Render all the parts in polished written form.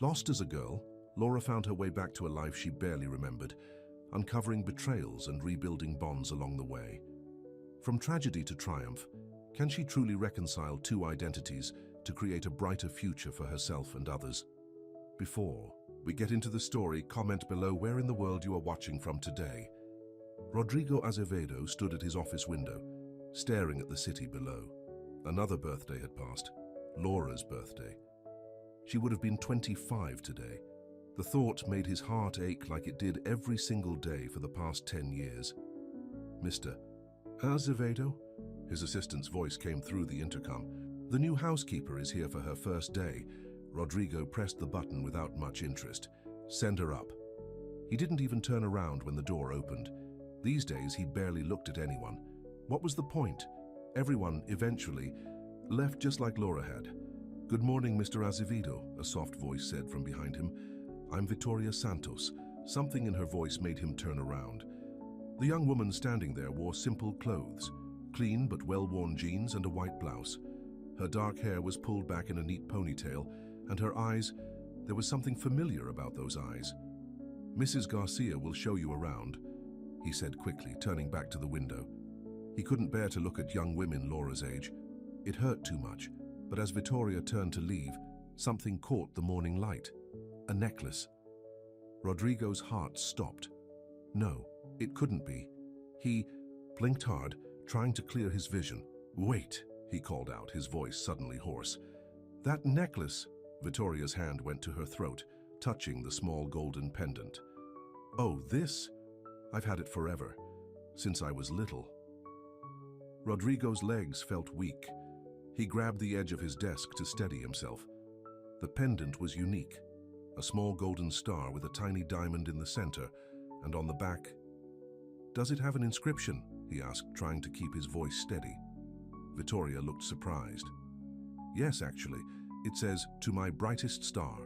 Lost as a girl, Laura found her way back to a life she barely remembered, uncovering betrayals and rebuilding bonds along the way. From tragedy to triumph, can she truly reconcile two identities to create a brighter future for herself and others? Before we get into the story, comment below where in the world you are watching from today. Rodrigo Azevedo stood at his office window, staring at the city below. Another birthday had passed, Laura's birthday. She would have been 25 today. The thought made his heart ache like it did every single day for the past 10 years. Mr. Azevedo? His assistant's voice came through the intercom. The new housekeeper is here for her first day. Rodrigo pressed the button without much interest. Send her up. He didn't even turn around when the door opened. These days, he barely looked at anyone. What was the point? Everyone, eventually, left just like Laura had. Good morning, Mr. Azevedo, a soft voice said from behind him. I'm Victoria Santos. Something in her voice made him turn around. The young woman standing there wore simple clothes, clean but well-worn jeans and a white blouse. Her dark hair was pulled back in a neat ponytail, and her eyes, there was something familiar about those eyes. Mrs. Garcia will show you around, he said quickly, turning back to the window. He couldn't bear to look at young women Laura's age. It hurt too much, but as Victoria turned to leave, something caught the morning light. A necklace. Rodrigo's heart stopped. No, it couldn't be. He blinked hard, trying to clear his vision. Wait, he called out, his voice suddenly hoarse. That necklace! Victoria's hand went to her throat, touching the small golden pendant. Oh, this? I've had it forever, since I was little. Rodrigo's legs felt weak. He grabbed the edge of his desk to steady himself. The pendant was unique, a small golden star with a tiny diamond in the center, and on the back. Does it have an inscription? He asked, trying to keep his voice steady. Victoria looked surprised. Yes, actually. It says, "To my brightest star."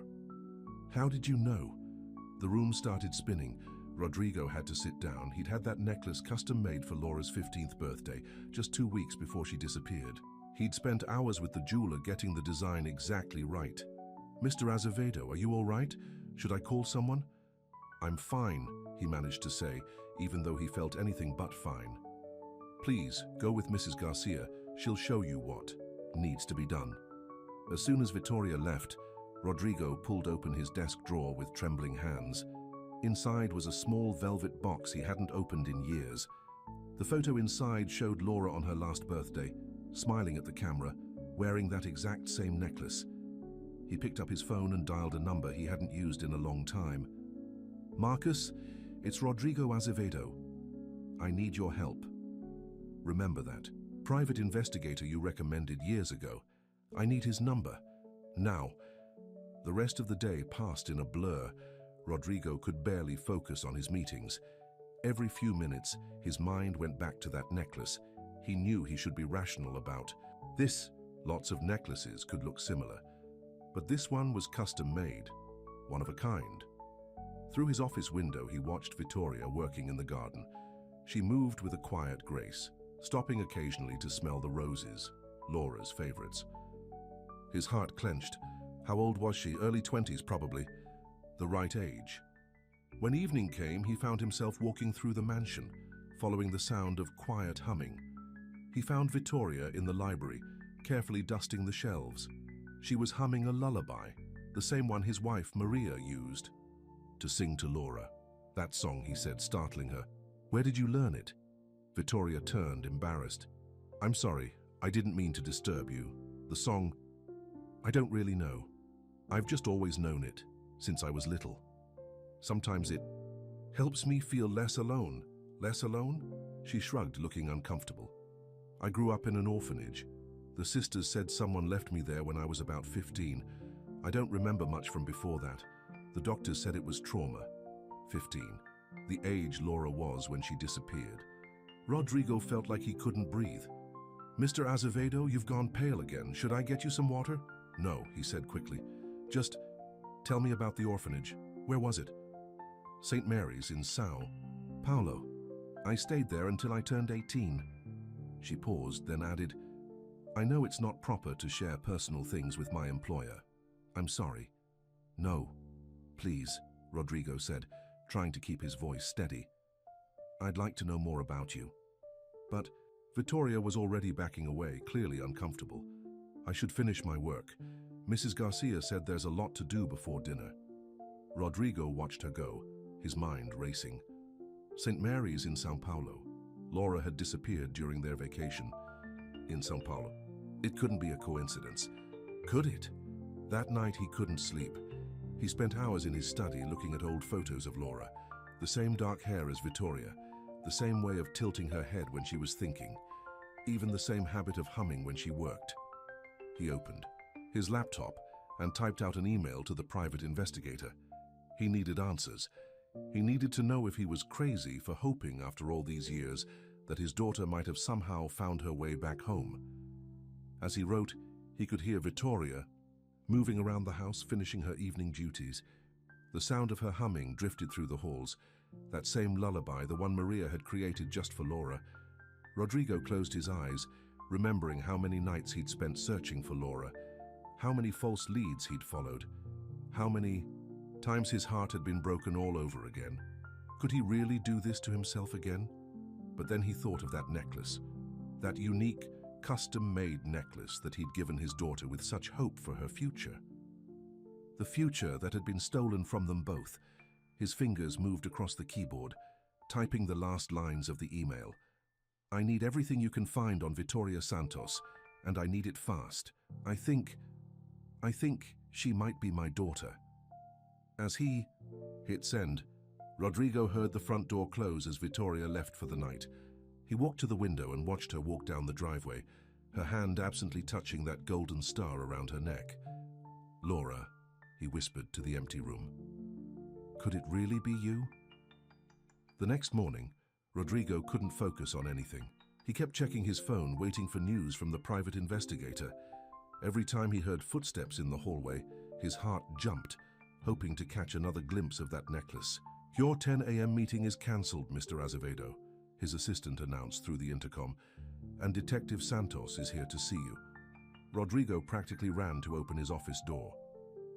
How did you know? The room started spinning. Rodrigo had to sit down. He'd had that necklace custom made for Laura's 15th birthday, just 2 weeks before she disappeared. He'd spent hours with the jeweler getting the design exactly right. Mr. Azevedo, are you all right? Should I call someone? I'm fine, he managed to say, even though he felt anything but fine. Please, go with Mrs. Garcia. She'll show you what needs to be done. As soon as Victoria left, Rodrigo pulled open his desk drawer with trembling hands. Inside was a small velvet box he hadn't opened in years. The photo inside showed Laura on her last birthday, smiling at the camera, wearing that exact same necklace. He picked up his phone and dialed a number he hadn't used in a long time. Marcus, it's Rodrigo Azevedo. I need your help. Remember that private investigator you recommended years ago. I need his number. Now. The rest of the day passed in a blur. Rodrigo could barely focus on his meetings. Every few minutes, his mind went back to that necklace. He knew he should be rational about this. Lots of necklaces could look similar, but this one was custom made, one of a kind. Through his office window, he watched Victoria working in the garden. She moved with a quiet grace, stopping occasionally to smell the roses, Laura's favorites. His heart clenched. How old was she? Early 20s, probably. The right age. When evening came, he found himself walking through the mansion, following the sound of quiet humming. He found Victoria in the library, carefully dusting the shelves. She was humming a lullaby, the same one his wife, Maria, used to sing to Laura. That song, he said, startling her. Where did you learn it? Victoria turned, embarrassed. I'm sorry, I didn't mean to disturb you. The song, I don't really know. I've just always known it, since I was little. Sometimes it helps me feel less alone. Less alone? She shrugged, looking uncomfortable. I grew up in an orphanage. The sisters said someone left me there when I was about 15. I don't remember much from before that. The doctors said it was trauma. 15. The age Laura was when she disappeared. Rodrigo felt like he couldn't breathe. Mr. Azevedo, you've gone pale again. Should I get you some water? No, he said quickly. Just tell me about the orphanage. Where was it? St. Mary's in Sao Paulo. I stayed there until I turned 18. She paused, then added, I know it's not proper to share personal things with my employer. I'm sorry. No, please, Rodrigo said, trying to keep his voice steady. I'd like to know more about you. But Vittoria was already backing away, clearly uncomfortable. I should finish my work. Mrs. Garcia said there's a lot to do before dinner. Rodrigo watched her go, his mind racing. St. Mary's in Sao Paulo. Laura had disappeared during their vacation. In Sao Paulo. It couldn't be a coincidence. Could it? That night he couldn't sleep. He spent hours in his study looking at old photos of Laura. The same dark hair as Vittoria. The same way of tilting her head when she was thinking. Even the same habit of humming when she worked. He opened his laptop and typed out an email to the private investigator. He needed answers. He needed to know if he was crazy for hoping after all these years that his daughter might have somehow found her way back home. As he wrote, he could hear Vittoria moving around the house, finishing her evening duties. The sound of her humming drifted through the halls, that same lullaby, the one Maria had created just for Laura. Rodrigo closed his eyes, remembering how many nights he'd spent searching for Laura, how many false leads he'd followed, how many times his heart had been broken all over again. Could he really do this to himself again? But then he thought of that necklace, that unique, custom-made necklace that he'd given his daughter with such hope for her future. The future that had been stolen from them both. His fingers moved across the keyboard, typing the last lines of the email. I need everything you can find on Vittoria Santos, and I need it fast. I think she might be my daughter. As he hit send, Rodrigo heard the front door close as Vittoria left for the night. He walked to the window and watched her walk down the driveway, her hand absently touching that golden star around her neck. Laura, he whispered to the empty room. Could it really be you? The next morning, Rodrigo couldn't focus on anything. He kept checking his phone, waiting for news from the private investigator. Every time he heard footsteps in the hallway, his heart jumped, hoping to catch another glimpse of that necklace. Your 10 a.m. meeting is cancelled, Mr. Azevedo, his assistant announced through the intercom, and Detective Santos is here to see you. Rodrigo practically ran to open his office door.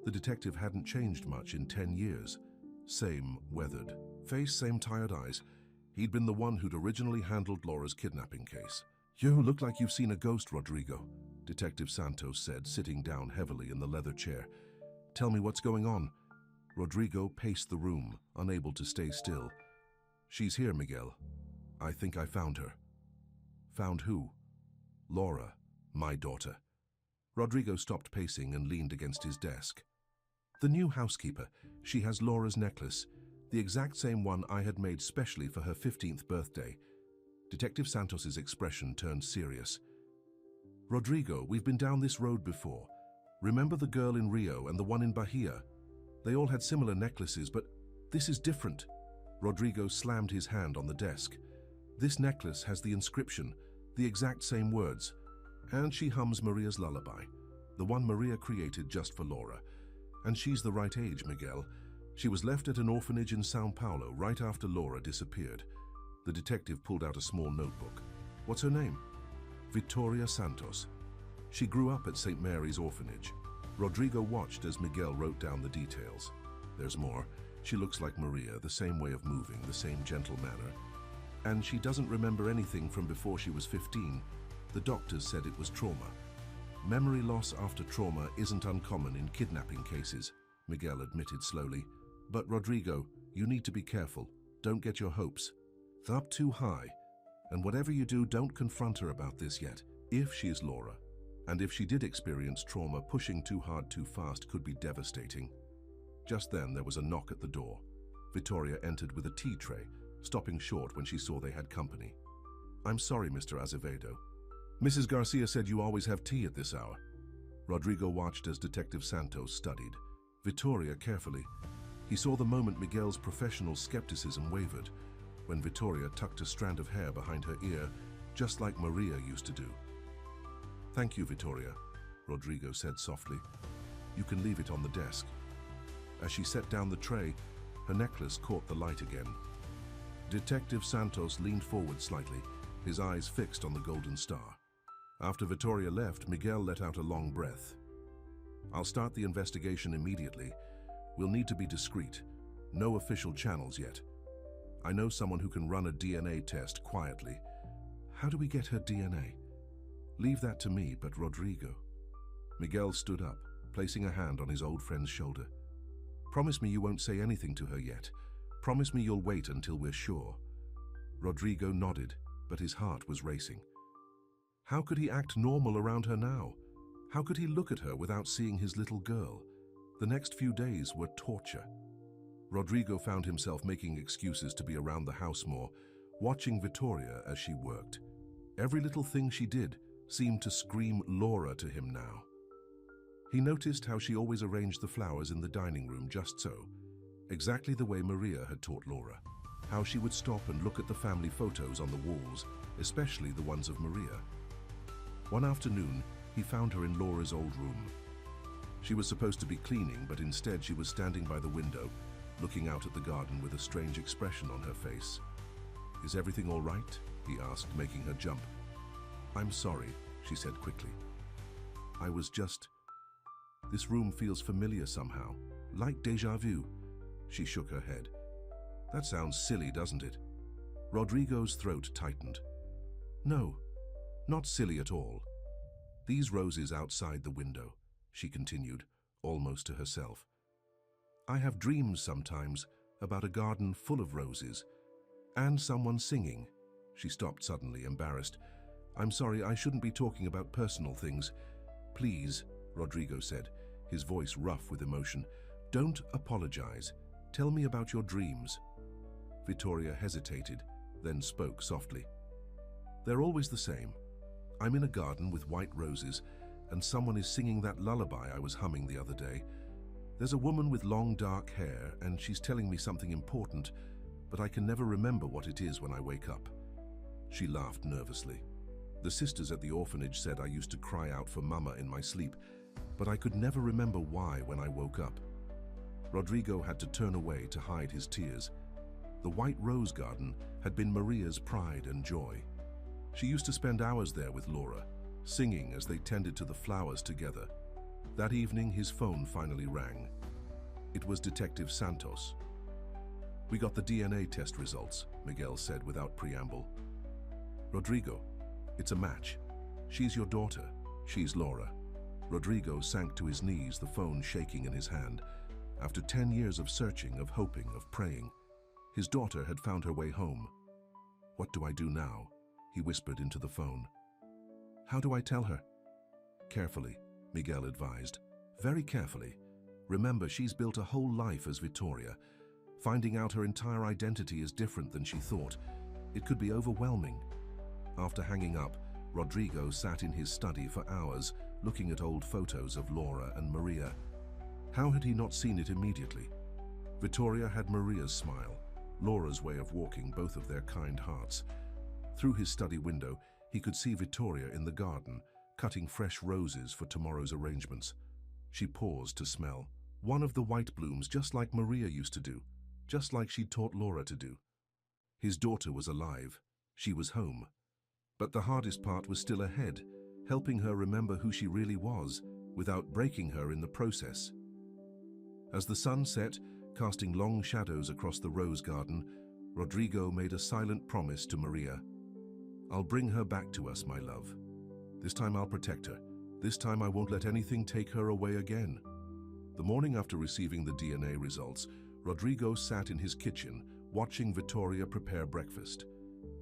The detective hadn't changed much in 10 years. Same weathered face, same tired eyes. He'd been the one who'd originally handled Laura's kidnapping case. You look like you've seen a ghost, Rodrigo, Detective Santos said, sitting down heavily in the leather chair. Tell me what's going on. Rodrigo paced the room, unable to stay still. She's here, Miguel. I think I found her. Found who? Laura, my daughter. Rodrigo stopped pacing and leaned against his desk. The new housekeeper. She has Laura's necklace, the exact same one I had made specially for her 15th birthday. Detective Santos's expression turned serious. Rodrigo, we've been down this road before. Remember the girl in Rio and the one in Bahia? They all had similar necklaces, but this is different. Rodrigo slammed his hand on the desk. This necklace has the inscription, the exact same words, and she hums Maria's lullaby, the one Maria created just for Laura. And she's the right age, Miguel. She was left at an orphanage in Sao Paulo right after Laura disappeared. The detective pulled out a small notebook. What's her name? Vittoria Santos. She grew up at St. Mary's orphanage. Rodrigo watched as Miguel wrote down the details. There's more. She looks like Maria, the same way of moving, the same gentle manner. And she doesn't remember anything from before she was 15. The doctors said it was trauma. Memory loss after trauma isn't uncommon in kidnapping cases, Miguel admitted slowly. But Rodrigo, you need to be careful. Don't get your hopes up too high. And whatever you do, don't confront her about this yet. If she's Laura, and if she did experience trauma, pushing too hard too fast could be devastating. Just then there was a knock at the door. Vittoria entered with a tea tray, stopping short when she saw they had company. I'm sorry, Mr. Azevedo. Mrs. Garcia said you always have tea at this hour. Rodrigo watched as Detective Santos studied Vittoria carefully. He saw the moment Miguel's professional skepticism wavered, when Vittoria tucked a strand of hair behind her ear, just like Maria used to do. Thank you, Vittoria, Rodrigo said softly. You can leave it on the desk. As she set down the tray, her necklace caught the light again. Detective Santos leaned forward slightly, his eyes fixed on the golden star. After Vittoria left, Miguel let out a long breath. I'll start the investigation immediately. We'll need to be discreet. No official channels yet. I know someone who can run a DNA test quietly. How do we get her DNA? Leave that to me, but Rodrigo. Miguel stood up, placing a hand on his old friend's shoulder. Promise me you won't say anything to her yet. Promise me you'll wait until we're sure. Rodrigo nodded, but his heart was racing. How could he act normal around her now? How could he look at her without seeing his little girl? The next few days were torture. Rodrigo found himself making excuses to be around the house more, watching Vittoria as she worked. Every little thing she did seemed to scream Laura to him now. He noticed how she always arranged the flowers in the dining room just so, exactly the way Maria had taught Laura. How she would stop and look at the family photos on the walls, especially the ones of Maria. One afternoon, he found her in Laura's old room. She was supposed to be cleaning, but instead she was standing by the window, looking out at the garden with a strange expression on her face. "Is everything all right?" he asked, making her jump. "I'm sorry," she said quickly. This room feels familiar somehow, like déjà vu." She shook her head. "That sounds silly, doesn't it?" Rodrigo's throat tightened. "No, not silly at all. These roses outside the window," she continued, almost to herself. "I have dreams sometimes about a garden full of roses and someone singing." She stopped suddenly, embarrassed. "I'm sorry, I shouldn't be talking about personal things." "Please," Rodrigo said, his voice rough with emotion. "Don't apologize. Tell me about your dreams." Vittoria hesitated, then spoke softly. "They're always the same. I'm in a garden with white roses, and someone is singing that lullaby I was humming the other day. There's a woman with long dark hair, and she's telling me something important, but I can never remember what it is when I wake up." She laughed nervously. "The sisters at the orphanage said I used to cry out for Mama in my sleep, but I could never remember why when I woke up." Rodrigo had to turn away to hide his tears. The white rose garden had been Maria's pride and joy. She used to spend hours there with Laura, singing as they tended to the flowers together. That evening, his phone finally rang. It was Detective Santos. "We got the DNA test results," Miguel said without preamble. "Rodrigo, it's a match. She's your daughter. She's Laura." Rodrigo sank to his knees, the phone shaking in his hand. After 10 years of searching, of hoping, of praying, his daughter had found her way home. "What do I do now?" he whispered into the phone. "How do I tell her?" "Carefully," Miguel advised. "Very carefully. Remember, she's built a whole life as Vittoria. Finding out her entire identity is different than she thought. It could be overwhelming." After hanging up, Rodrigo sat in his study for hours, looking at old photos of Laura and Maria. How had he not seen it immediately? Vittoria had Maria's smile, Laura's way of walking, both of their kind hearts. Through his study window, he could see Vittoria in the garden, cutting fresh roses for tomorrow's arrangements. She paused to smell. One of the white blooms, just like Maria used to do, just like she'd taught Laura to do. His daughter was alive. She was home. But the hardest part was still ahead, helping her remember who she really was, without breaking her in the process. As the sun set, casting long shadows across the rose garden, Rodrigo made a silent promise to Maria. "I'll bring her back to us, my love. This time I'll protect her. This time I won't let anything take her away again." The morning after receiving the DNA results, Rodrigo sat in his kitchen, watching Vittoria prepare breakfast.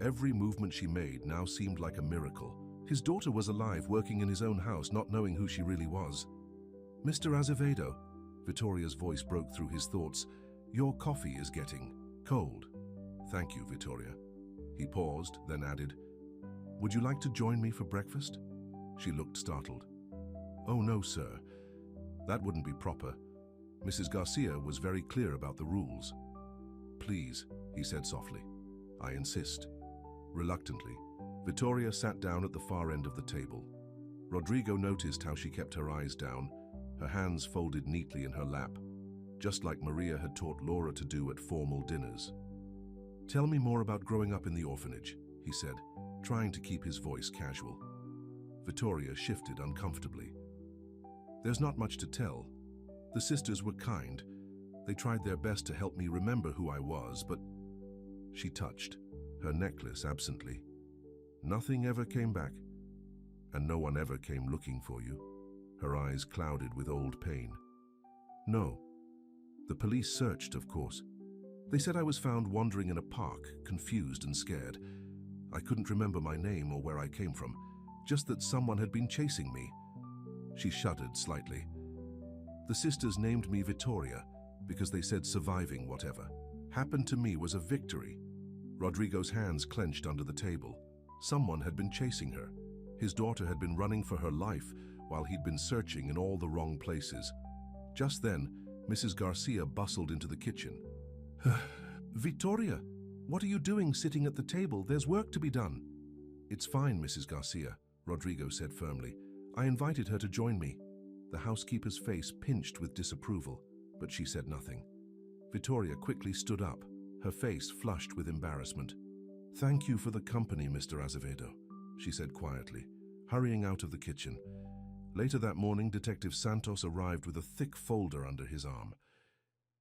Every movement she made now seemed like a miracle. His daughter was alive, working in his own house, not knowing who she really was. "Mr. Azevedo," Vittoria's voice broke through his thoughts, "your coffee is getting cold." "Thank you, Vittoria." He paused, then added, "Would you like to join me for breakfast?" She looked startled. "Oh no, sir. That wouldn't be proper. Mrs. Garcia was very clear about the rules." "Please," he said softly. "I insist." Reluctantly, Vittoria sat down at the far end of the table. Rodrigo noticed how she kept her eyes down, her hands folded neatly in her lap, just like Maria had taught Laura to do at formal dinners. "Tell me more about growing up in the orphanage," he said, trying to keep his voice casual. Vittoria shifted uncomfortably. "There's not much to tell. The sisters were kind. They tried their best to help me remember who I was, but she touched her necklace absently. Nothing ever came back, and no one ever came looking for you. Her eyes clouded with old pain. No. The police searched, of course. They said I was found wandering in a park, confused and scared. I couldn't remember my name or where I came from, just that someone had been chasing me. She shuddered slightly. The sisters named me Vittoria because they said surviving whatever happened to me was a victory. Rodrigo's hands clenched under the table. Someone had been chasing her. His daughter had been running for her life while he'd been searching in all the wrong places. Just then, Mrs. Garcia bustled into the kitchen. Vittoria, what are you doing sitting at the table? There's work to be done. It's fine, Mrs. Garcia, Rodrigo said firmly. I invited her to join me. The housekeeper's face pinched with disapproval, but she said nothing. Vittoria quickly stood up, her face flushed with embarrassment. Thank you for the company, Mr. Azevedo, she said quietly, hurrying out of the kitchen. Later that morning, Detective Santos arrived with a thick folder under his arm.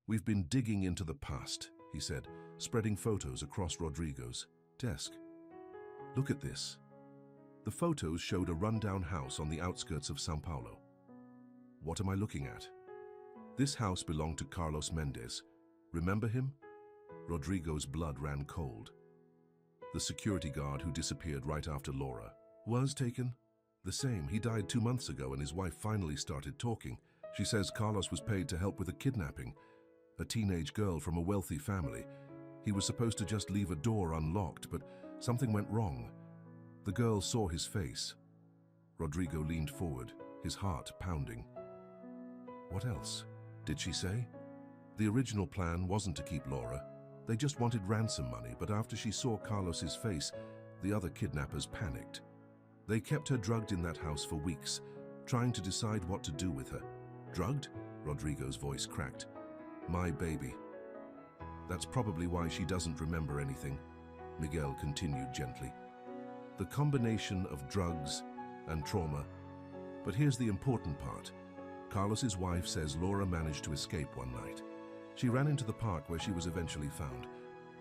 We've been digging into the past, he said, spreading photos across Rodrigo's desk. Look at this. The photos showed a rundown house on the outskirts of São Paulo. What am I looking at? This house belonged to Carlos Mendez. Remember him? Rodrigo's blood ran cold. The security guard who disappeared right after Laura was taken. The same. He died 2 months ago and his wife finally started talking. She says Carlos was paid to help with a kidnapping. A teenage girl from a wealthy family. He was supposed to just leave a door unlocked, but something went wrong. The girl saw his face. Rodrigo leaned forward, his heart pounding. What else? Did she say? The original plan wasn't to keep Laura. They just wanted ransom money, but after she saw Carlos's face, the other kidnappers panicked. They kept her drugged in that house for weeks, trying to decide what to do with her. Drugged? Rodrigo's voice cracked. My baby. That's probably why she doesn't remember anything, Miguel continued gently. The combination of drugs and trauma. But here's the important part. Carlos's wife says Laura managed to escape one night. She ran into the park where she was eventually found,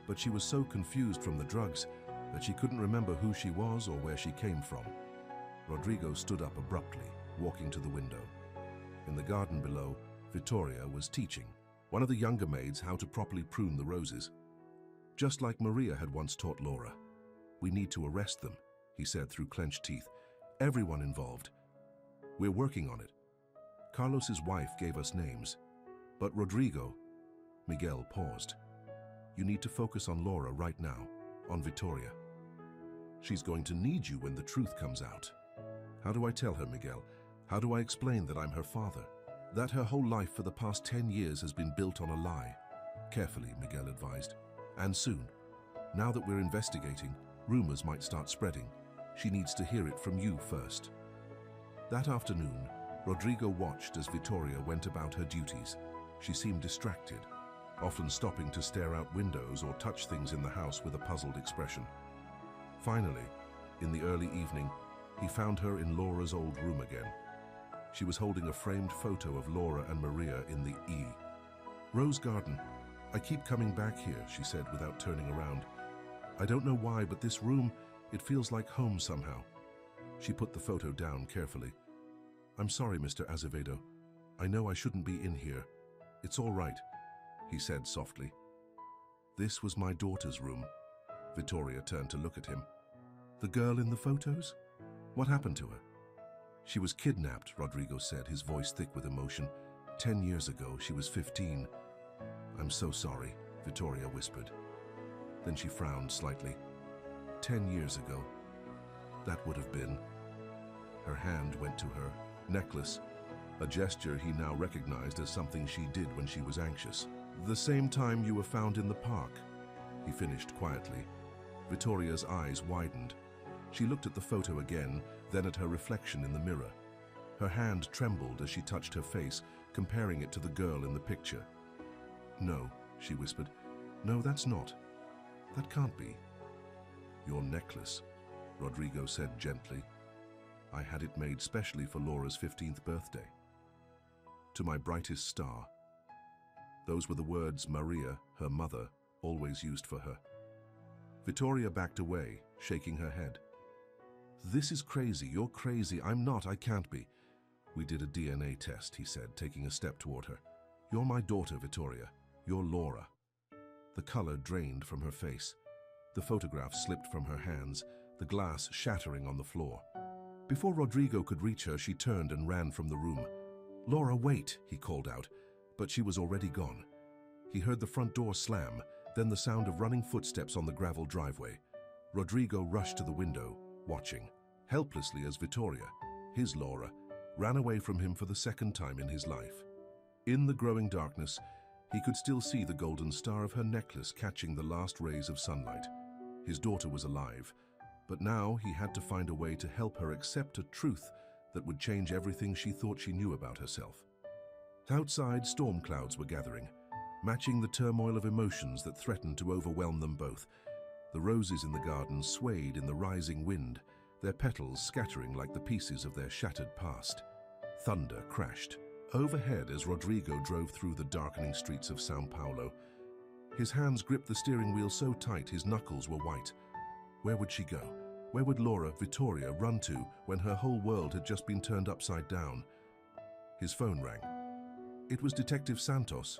but she was so confused from the drugs that she couldn't remember who she was or where she came from. Rodrigo stood up abruptly, walking to the window. In the garden below, Vittoria was teaching one of the younger maids how to properly prune the roses. Just like Maria had once taught Laura. We need to arrest them, he said through clenched teeth. Everyone involved. We're working on it. Carlos's wife gave us names, but Rodrigo... Miguel paused. You need to focus on Laura right now, on Vittoria. She's going to need you when the truth comes out. How do I tell her, Miguel? How do I explain that I'm her father? That her whole life for the past 10 years has been built on a lie? Carefully, Miguel advised. And soon. Now that we're investigating, rumors might start spreading. She needs to hear it from you first. That afternoon, Rodrigo watched as Vittoria went about her duties. She seemed distracted, often stopping to stare out windows or touch things in the house with a puzzled expression. Finally, in the early evening, he found her in Laura's old room again. She was holding a framed photo of Laura and Maria in the E. Rose Garden. I keep coming back here, she said without turning around. I don't know why, but this room, it feels like home somehow. She put the photo down carefully. I'm sorry, Mr. Azevedo. I know I shouldn't be in here. It's all right, he said softly. This was my daughter's room. Vittoria turned to look at him. The girl in the photos? What happened to her? She was kidnapped, Rodrigo said, his voice thick with emotion. 10 years ago, she was 15. I'm so sorry, Vittoria whispered. Then she frowned slightly. 10 years ago. That would have been... Her hand went to her necklace, a gesture he now recognized as something she did when she was anxious. The same time you were found in the park, he finished quietly. Vittoria's eyes widened. She looked at the photo again, then at her reflection in the mirror. Her hand trembled as she touched her face, comparing it to the girl in the picture. No, she whispered. No, that's not. That can't be. Your necklace, Rodrigo said gently. I had it made specially for Laura's 15th birthday. To my brightest star. Those were the words Maria, her mother, always used for her. Vittoria backed away, shaking her head. "This is crazy. You're crazy. I'm not. I can't be." "We did a DNA test," he said, taking a step toward her. "You're my daughter, Vittoria. You're Laura." The color drained from her face. The photograph slipped from her hands, the glass shattering on the floor. Before Rodrigo could reach her, she turned and ran from the room. "Laura, wait," he called out, but she was already gone. He heard the front door slam, then the sound of running footsteps on the gravel driveway. Rodrigo rushed to the window, watching, helplessly as Vittoria, his Laura, ran away from him for the second time in his life. In the growing darkness, he could still see the golden star of her necklace catching the last rays of sunlight. His daughter was alive, but now he had to find a way to help her accept a truth that would change everything she thought she knew about herself. Outside, storm clouds were gathering, matching the turmoil of emotions that threatened to overwhelm them both. The roses in the garden swayed in the rising wind, their petals scattering like the pieces of their shattered past. Thunder crashed overhead as Rodrigo drove through the darkening streets of São Paulo. His hands gripped the steering wheel so tight his knuckles were white. Where would she go? Where would Laura, Vittoria, run to when her whole world had just been turned upside down? His phone rang. It was Detective Santos.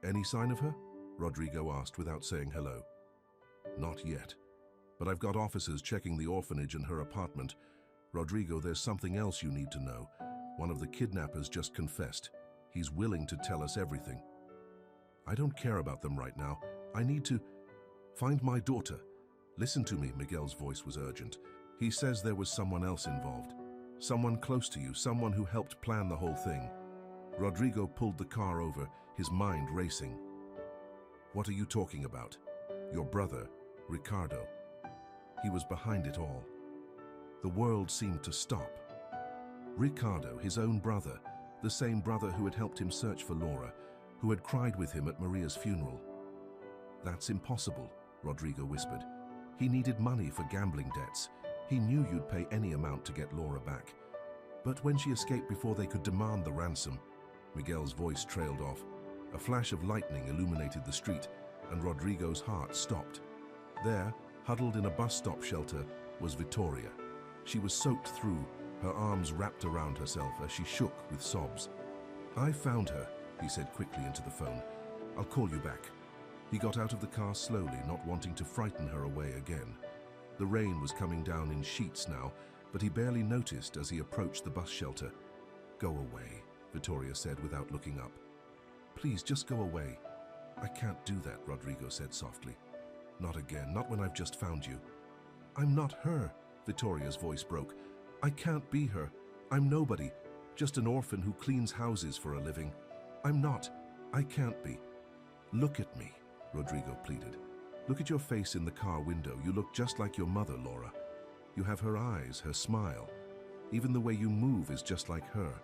"Any sign of her?" Rodrigo asked without saying hello. "Not yet. But I've got officers checking the orphanage and her apartment. Rodrigo, there's something else you need to know. One of the kidnappers just confessed. He's willing to tell us everything." "I don't care about them right now. I need to find my daughter." "Listen to me," Miguel's voice was urgent. "He says there was someone else involved. Someone close to you, someone who helped plan the whole thing." Rodrigo pulled the car over, his mind racing. "What are you talking about?" "Your brother, Ricardo. He was behind it all." The world seemed to stop. Ricardo, his own brother, the same brother who had helped him search for Laura, who had cried with him at Maria's funeral. "That's impossible," Rodrigo whispered. "He needed money for gambling debts. He knew you'd pay any amount to get Laura back. But when she escaped before they could demand the ransom..." Miguel's voice trailed off. A flash of lightning illuminated the street, and Rodrigo's heart stopped. There, huddled in a bus stop shelter, was Vittoria. She was soaked through, her arms wrapped around herself as she shook with sobs. "I found her," he said quickly into the phone. "I'll call you back." He got out of the car slowly, not wanting to frighten her away again. The rain was coming down in sheets now, but he barely noticed as he approached the bus shelter. "Go away," Vittoria said without looking up. "Please, just go away." "I can't do that," Rodrigo said softly. "Not again, not when I've just found you." "I'm not her," Vittoria's voice broke. "I can't be her. I'm nobody, just an orphan who cleans houses for a living. I'm not. I can't be." "Look at me," Rodrigo pleaded. "Look at your face in the car window. You look just like your mother, Laura. You have her eyes, her smile. Even the way you move is just like her.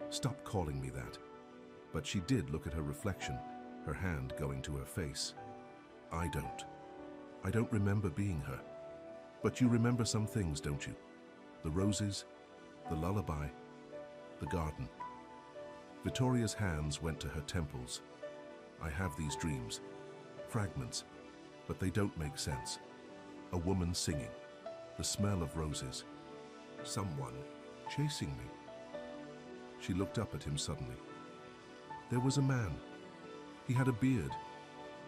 Stop calling me that." But she did look at her reflection, her hand going to her face. "I don't. I don't remember being her. But you remember some things, don't you? The roses, the lullaby, the garden." Vittoria's hands went to her temples. "I have these dreams, fragments, but they don't make sense. A woman singing, the smell of roses, someone chasing me." She looked up at him suddenly. There was a man. He had a beard,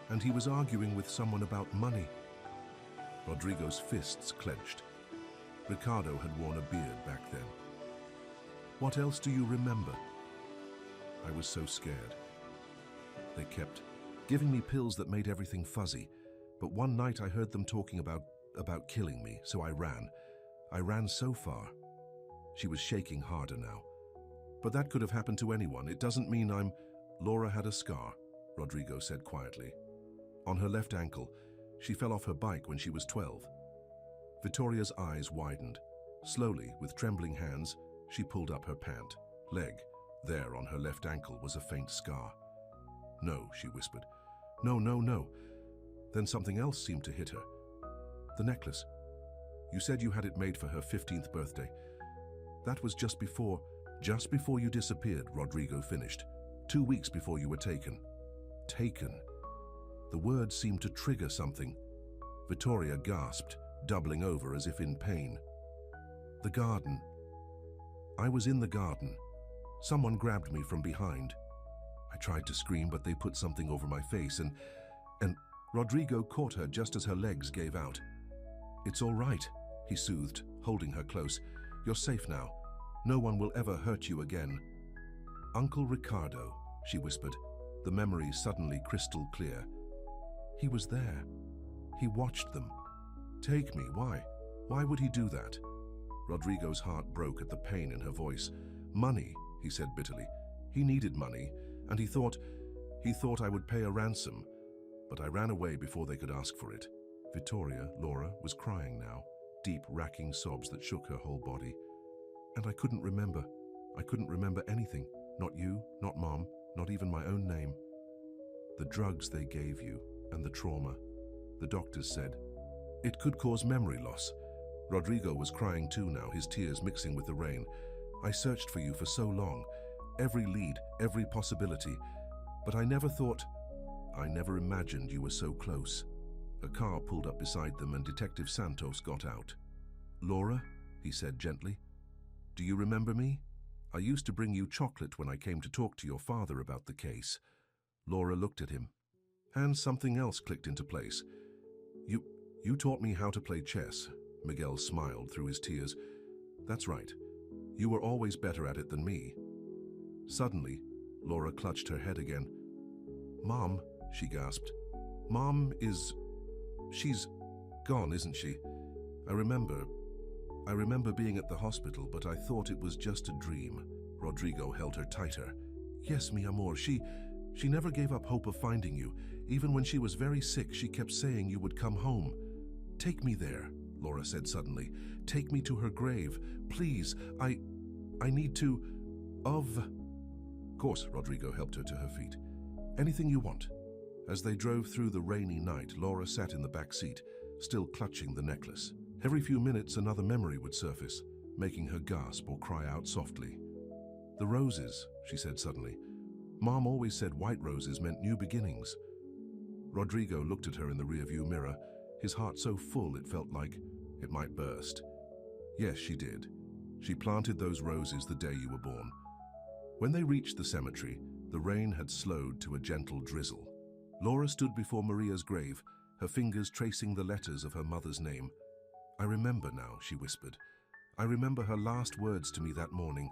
and he was arguing with someone about money. Rodrigo's fists clenched. Ricardo had worn a beard back then. "What else do you remember?" I was so scared. They kept giving me pills that made everything fuzzy, but one night I heard them talking about killing me, so I ran. I ran so far. She was shaking harder now. "But that could have happened to anyone. It doesn't mean I'm..." "Laura had a scar," Rodrigo said quietly. "On her left ankle. She fell off her bike when she was 12. Vittoria's eyes widened. Slowly, with trembling hands, she pulled up her pant. Leg. There on her left ankle was a faint scar. "No," she whispered. "No, no, no." Then something else seemed to hit her. "The necklace. You said you had it made for her 15th birthday. That was just before you disappeared," Rodrigo finished. 2 weeks before you were taken." Taken. The word seemed to trigger something. Vittoria gasped, doubling over as if in pain. The garden. I was in the garden. Someone grabbed me from behind. I tried to scream, but they put something over my face and Rodrigo caught her just as her legs gave out. "It's all right," he soothed, holding her close. "You're safe now. No one will ever hurt you again." "Uncle Ricardo," she whispered, the memory suddenly crystal clear. He was there. He watched them. "Take me, why? Why would he do that?" Rodrigo's heart broke at the pain in her voice. "Money," he said bitterly. "He needed money, and he thought I would pay a ransom. But I ran away before they could ask for it." Vittoria, Laura, was crying now, deep, racking sobs that shook her whole body. "And I couldn't remember. I couldn't remember anything. Not you, not Mom, not even my own name. The drugs they gave you, and the trauma. The doctors said it could cause memory loss." Rodrigo was crying too now, his tears mixing with the rain. "I searched for you for so long. Every lead, every possibility. But I never imagined you were so close." A car pulled up beside them and Detective Santos got out. "Laura," he said gently, "do you remember me? I used to bring you chocolate when I came to talk to your father about the case." Laura looked at him. And something else clicked into place. You taught me how to play chess." Miguel smiled through his tears. "That's right. You were always better at it than me." Suddenly, Laura clutched her head again. "Mom," she gasped. She's gone, isn't she? I remember being at the hospital, but I thought it was just a dream." Rodrigo held her tighter. "Yes, mi amor, she never gave up hope of finding you. Even when she was very sick, she kept saying you would come home." "Take me there," Laura said suddenly. "Take me to her grave. Please, I need to... Of course," Rodrigo helped her to her feet. "Anything you want." As they drove through the rainy night, Laura sat in the back seat, still clutching the necklace. Every few minutes, another memory would surface, making her gasp or cry out softly. "The roses," she said suddenly. "Mom always said white roses meant new beginnings." Rodrigo looked at her in the rearview mirror, his heart so full it felt like it might burst. "Yes, she did. She planted those roses the day you were born." When they reached the cemetery, the rain had slowed to a gentle drizzle. Laura stood before Maria's grave, her fingers tracing the letters of her mother's name. "I remember now," she whispered. "I remember her last words to me that morning.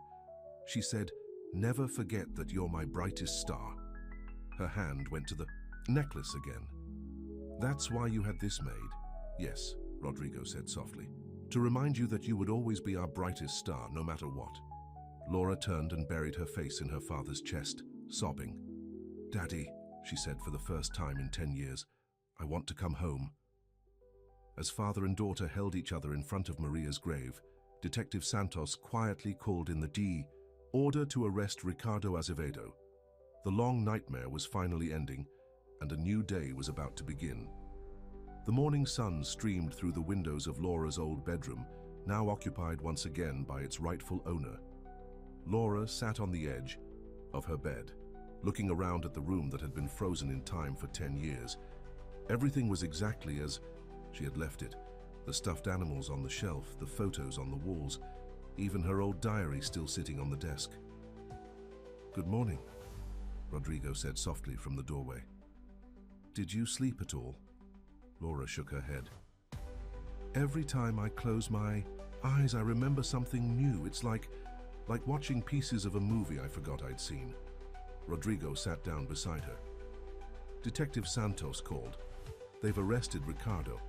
She said, 'Never forget that you're my brightest star.'" Her hand went to the necklace again. "That's why you had this made?" "Yes," Rodrigo said softly. "To remind you that you would always be our brightest star, no matter what." Laura turned and buried her face in her father's chest, sobbing. "Daddy," she said for the first time in 10 years, "I want to come home." As father and daughter held each other in front of Maria's grave, Detective Santos quietly called in the order to arrest Ricardo Azevedo. The long nightmare was finally ending, and a new day was about to begin. The morning sun streamed through the windows of Laura's old bedroom, now occupied once again by its rightful owner. Laura sat on the edge of her bed, looking around at the room that had been frozen in time for 10 years. Everything was exactly as she had left it. The stuffed animals on the shelf, the photos on the walls, even her old diary still sitting on the desk. "Good morning," Rodrigo said softly from the doorway. "Did you sleep at all?" Laura shook her head. "Every time I close my eyes, I remember something new. It's like watching pieces of a movie I forgot I'd seen." Rodrigo sat down beside her. "Detective Santos called. They've arrested Ricardo.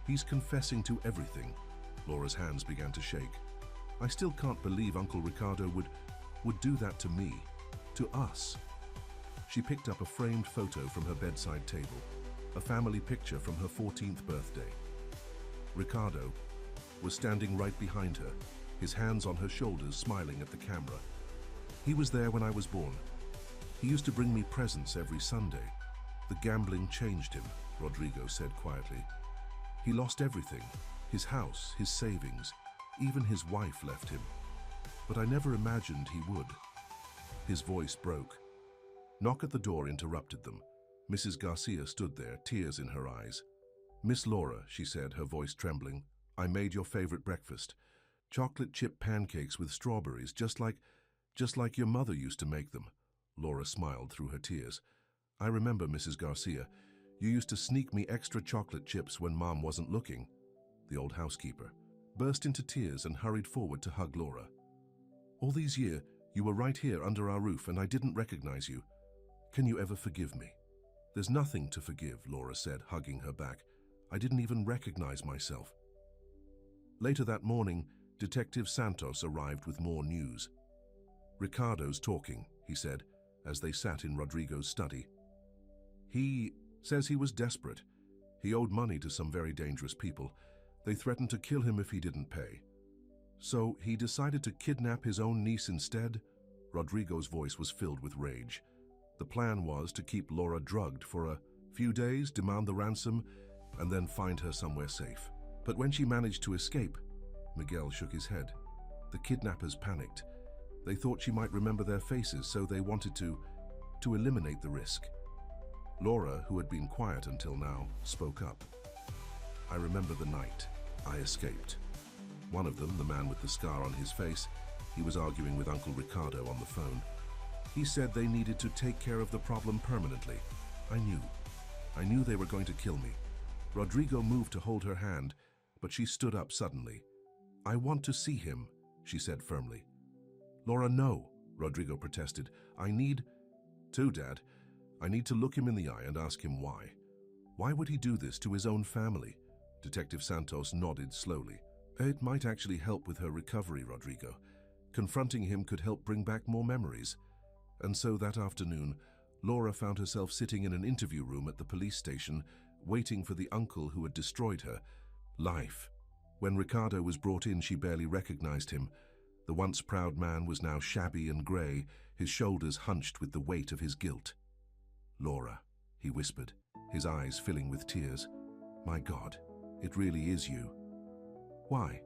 He's confessing to everything." Laura's hands began to shake. "I still can't believe Uncle Ricardo would do that to me, to us." She picked up a framed photo from her bedside table, a family picture from her 14th birthday. Ricardo was standing right behind her, his hands on her shoulders, smiling at the camera. "He was there when I was born. He used to bring me presents every Sunday. The gambling changed him," Rodrigo said quietly. "He lost everything, his house, his savings, even his wife left him. But I never imagined he would." His voice broke. Knock at the door interrupted them. Mrs. Garcia stood there, tears in her eyes. "Miss Laura," she said, her voice trembling, "I made your favorite breakfast. Chocolate chip pancakes with strawberries, just like your mother used to make them." Laura smiled through her tears. "I remember, Mrs. Garcia. You used to sneak me extra chocolate chips when Mom wasn't looking." The old housekeeper burst into tears and hurried forward to hug Laura. "All these years, you were right here under our roof and I didn't recognize you. Can you ever forgive me?" "There's nothing to forgive," Laura said, hugging her back. "I didn't even recognize myself." Later that morning, Detective Santos arrived with more news. "Ricardo's talking," he said, as they sat in Rodrigo's study. "He says he was desperate. He owed money to some very dangerous people. They threatened to kill him if he didn't pay. So he decided to kidnap his own niece instead." Rodrigo's voice was filled with rage. "The plan was to keep Laura drugged for a few days, demand the ransom, and then find her somewhere safe. But when she managed to escape," Miguel shook his head, "the kidnappers panicked. They thought she might remember their faces, so they wanted to eliminate the risk." Laura, who had been quiet until now, spoke up. "I remember the night. I escaped. One of them, the man with the scar on his face, he was arguing with Uncle Ricardo on the phone. He said they needed to take care of the problem permanently. I knew they were going to kill me." Rodrigo moved to hold her hand, but she stood up suddenly. "I want to see him," she said firmly. "Laura, no," Rodrigo protested. "I need to, Dad. I need to look him in the eye and ask him why. Why would he do this to his own family?" Detective Santos nodded slowly. "It might actually help with her recovery, Rodrigo. Confronting him could help bring back more memories." And so that afternoon, Laura found herself sitting in an interview room at the police station, waiting for the uncle who had destroyed her life. When Ricardo was brought in, she barely recognized him. The once proud man was now shabby and grey, his shoulders hunched with the weight of his guilt. "Laura," he whispered, his eyes filling with tears. "My God, it really is you." "Why?"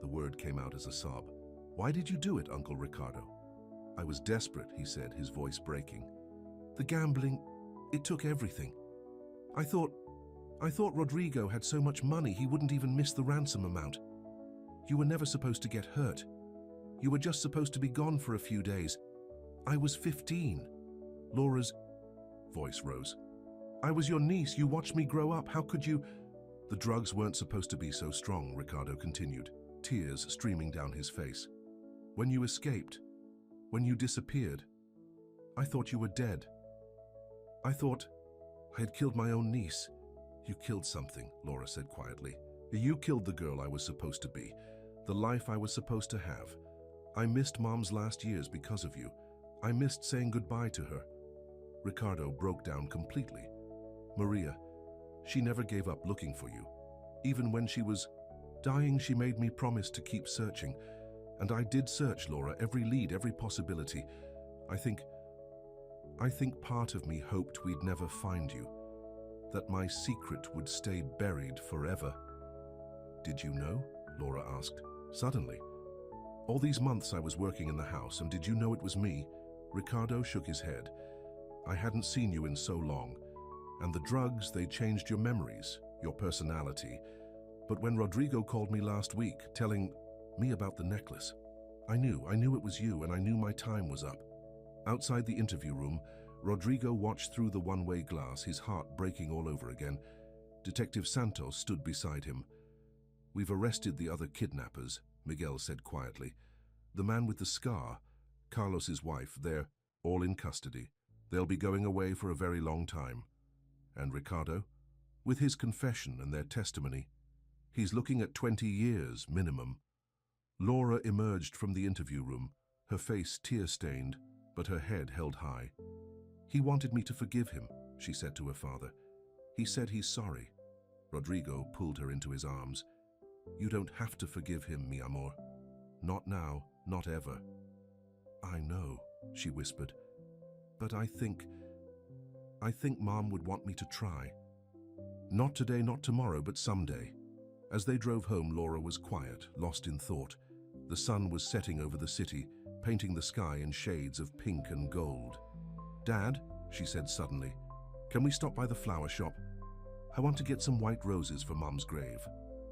The word came out as a sob. "Why did you do it, Uncle Ricardo?" "I was desperate," he said, his voice breaking. "The gambling, it took everything. I thought Rodrigo had so much money he wouldn't even miss the ransom amount. You were never supposed to get hurt. You were just supposed to be gone for a few days. I was 15. Laura's voice rose. "I was your niece. You watched me grow up. How could you—" "The drugs weren't supposed to be so strong," Ricardo continued, tears streaming down his face. "When you escaped, when you disappeared, I thought you were dead. I thought I had killed my own niece." "You killed something," Laura said quietly. "You killed the girl I was supposed to be, the life I was supposed to have. I missed Mom's last years because of you. I missed saying goodbye to her." Ricardo broke down completely. "Maria, she never gave up looking for you. Even when she was dying, she made me promise to keep searching. And I did search, Laura, every lead, every possibility. I think part of me hoped we'd never find you, that my secret would stay buried forever." "Did you know?" Laura asked, suddenly. "All these months I was working in the house, and did you know it was me?" Ricardo shook his head. "I hadn't seen you in so long, and the drugs, they changed your memories, your personality. But when Rodrigo called me last week, telling me about the necklace, I knew it was you, and I knew my time was up." Outside the interview room, Rodrigo watched through the one-way glass, his heart breaking all over again. Detective Santos stood beside him. "We've arrested the other kidnappers," Miguel said quietly. "The man with the scar, Carlos's wife, they're all in custody. They'll be going away for a very long time. And Ricardo, with his confession and their testimony, he's looking at 20 years minimum." Laura emerged from the interview room, her face tear-stained, but her head held high. "He wanted me to forgive him," she said to her father. "He said he's sorry." Rodrigo pulled her into his arms. "You don't have to forgive him, mi amor. Not now, not ever." "I know," she whispered. "But I think Mom would want me to try. Not today, not tomorrow, but someday." As they drove home, Laura was quiet, lost in thought. The sun was setting over the city, painting the sky in shades of pink and gold. "Dad," she said suddenly, "can we stop by the flower shop? I want to get some white roses for Mom's grave."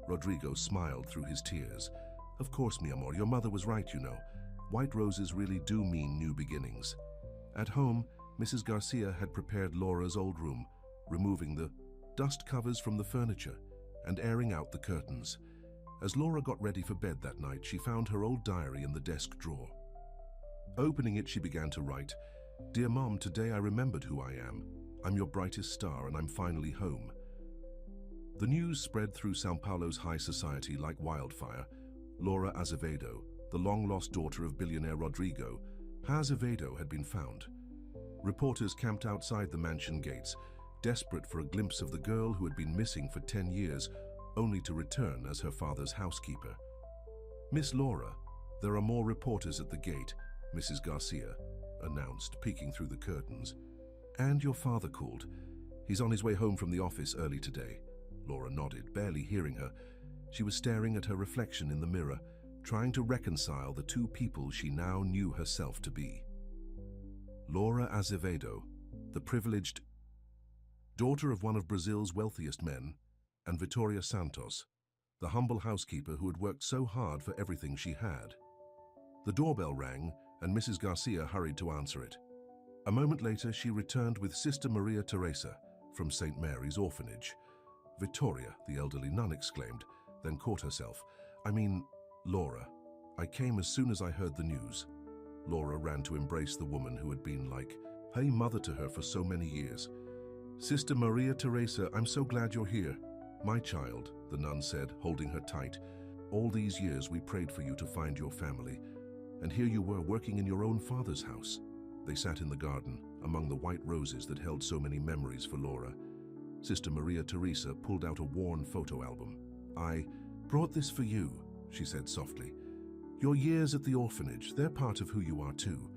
Rodrigo smiled through his tears. "Of course, mi amor, your mother was right, you know. White roses really do mean new beginnings." At home, Mrs. Garcia had prepared Laura's old room, removing the dust covers from the furniture and airing out the curtains. As Laura got ready for bed that night, she found her old diary in the desk drawer. Opening it, she began to write, "Dear Mom, today I remembered who I am. I'm your brightest star and I'm finally home." The news spread through São Paulo's high society like wildfire. Laura Azevedo, the long-lost daughter of billionaire Rodrigo, Azevedo, had been found. Reporters camped outside the mansion gates, desperate for a glimpse of the girl who had been missing for 10 years, only to return as her father's housekeeper. "Miss Laura, there are more reporters at the gate," Mrs. Garcia announced, peeking through the curtains. "And your father called. He's on his way home from the office early today." Laura nodded, barely hearing her. She was staring at her reflection in the mirror, trying to reconcile the two people she now knew herself to be. Laura Azevedo, the privileged daughter of one of Brazil's wealthiest men, and Vitória Santos, the humble housekeeper who had worked so hard for everything she had. The doorbell rang, and Mrs. Garcia hurried to answer it. A moment later, she returned with Sister Maria Teresa from St. Mary's orphanage. "Vitória," the elderly nun exclaimed, then caught herself. "I mean, Laura, I came as soon as I heard the news." Laura ran to embrace the woman who had been like a mother to her for so many years. "Sister Maria Teresa, I'm so glad you're here." "My child," the nun said, holding her tight. "All these years we prayed for you to find your family, and here you were working in your own father's house." They sat in the garden, among the white roses that held so many memories for Laura. Sister Maria Teresa pulled out a worn photo album. "I brought this for you," she said softly. "Your years at the orphanage, they're part of who you are too."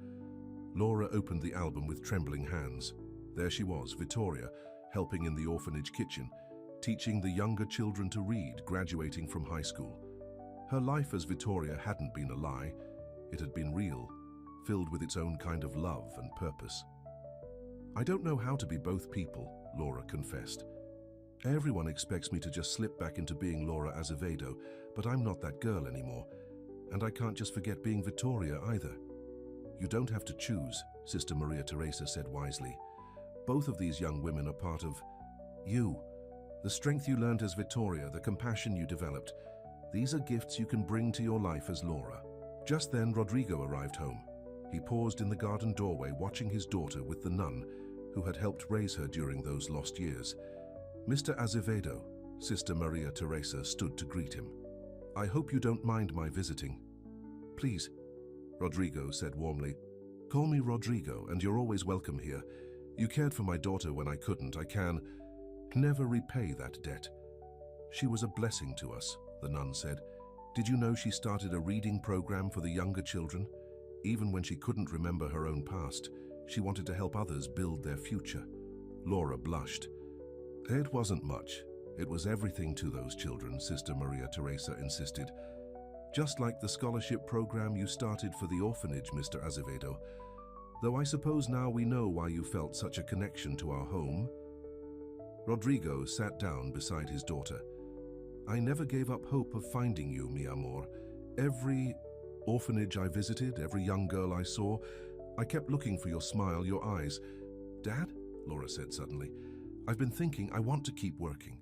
Laura opened the album with trembling hands. There she was, Vitória, helping in the orphanage kitchen, teaching the younger children to read, graduating from high school. Her life as Vitória hadn't been a lie. It had been real, filled with its own kind of love and purpose. "I don't know how to be both people," Laura confessed. "Everyone expects me to just slip back into being Laura Azevedo, but I'm not that girl anymore. And I can't just forget being Vitória either." "You don't have to choose," Sister Maria Teresa said wisely. "Both of these young women are part of you. The strength you learned as Vitória, the compassion you developed, these are gifts you can bring to your life as Laura." Just then, Rodrigo arrived home. He paused in the garden doorway, watching his daughter with the nun who had helped raise her during those lost years. "Mr. Azevedo," Sister Maria Teresa stood to greet him. "I hope you don't mind my visiting." "Please," Rodrigo said warmly. "Call me Rodrigo, and you're always welcome here. You cared for my daughter when I couldn't. I can never repay that debt." "She was a blessing to us," the nun said. "Did you know she started a reading program for the younger children? Even when she couldn't remember her own past, she wanted to help others build their future." Laura blushed. "It wasn't much. It was everything to those children," Sister Maria Teresa insisted. "Just like the scholarship program you started for the orphanage, Mr. Azevedo. Though I suppose now we know why you felt such a connection to our home." Rodrigo sat down beside his daughter. "I never gave up hope of finding you, mi amor. Every orphanage I visited, every young girl I saw, I kept looking for your smile, your eyes." "Dad," Laura said suddenly, "I've been thinking I want to keep working."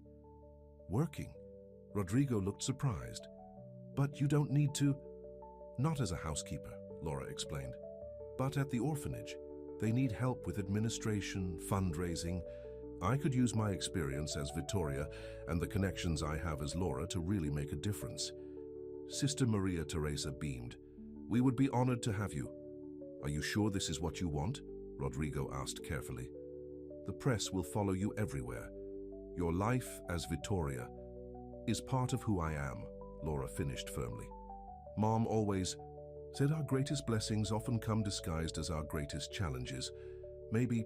"Working?" Rodrigo looked surprised. "But you don't need to." "Not as a housekeeper," Laura explained. "But at the orphanage, they need help with administration, fundraising. I could use my experience as Vitória and the connections I have as Laura to really make a difference." Sister Maria Teresa beamed. "We would be honored to have you." "Are you sure this is what you want?" Rodrigo asked carefully. "The press will follow you everywhere. Your life as Vitória is part of who I am," Laura finished firmly. "Mom always said our greatest blessings often come disguised as our greatest challenges. Maybe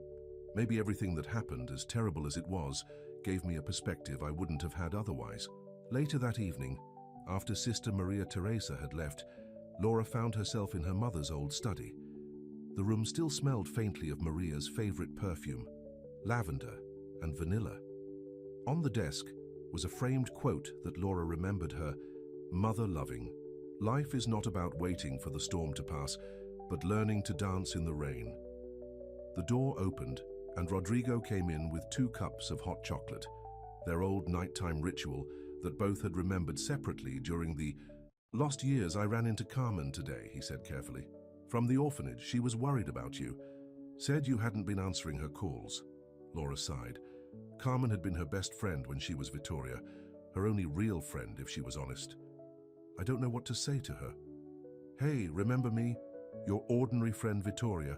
everything that happened, as terrible as it was, gave me a perspective I wouldn't have had otherwise." Later that evening, after Sister Maria Teresa had left, Laura found herself in her mother's old study. The room still smelled faintly of Maria's favorite perfume, lavender and vanilla. On the desk was a framed quote that Laura remembered her mother-loving. Life is not about waiting for the storm to pass, but learning to dance in the rain. The door opened, and Rodrigo came in with 2 cups of hot chocolate, their old nighttime ritual that both had remembered separately during the lost years. I ran into Carmen today, he said carefully. From the orphanage. She was worried about you. Said you hadn't been answering her calls. Laura sighed. Carmen had been her best friend when she was Vittoria, her only real friend if she was honest. I don't know what to say to her. Hey, remember me? Your ordinary friend Vittoria.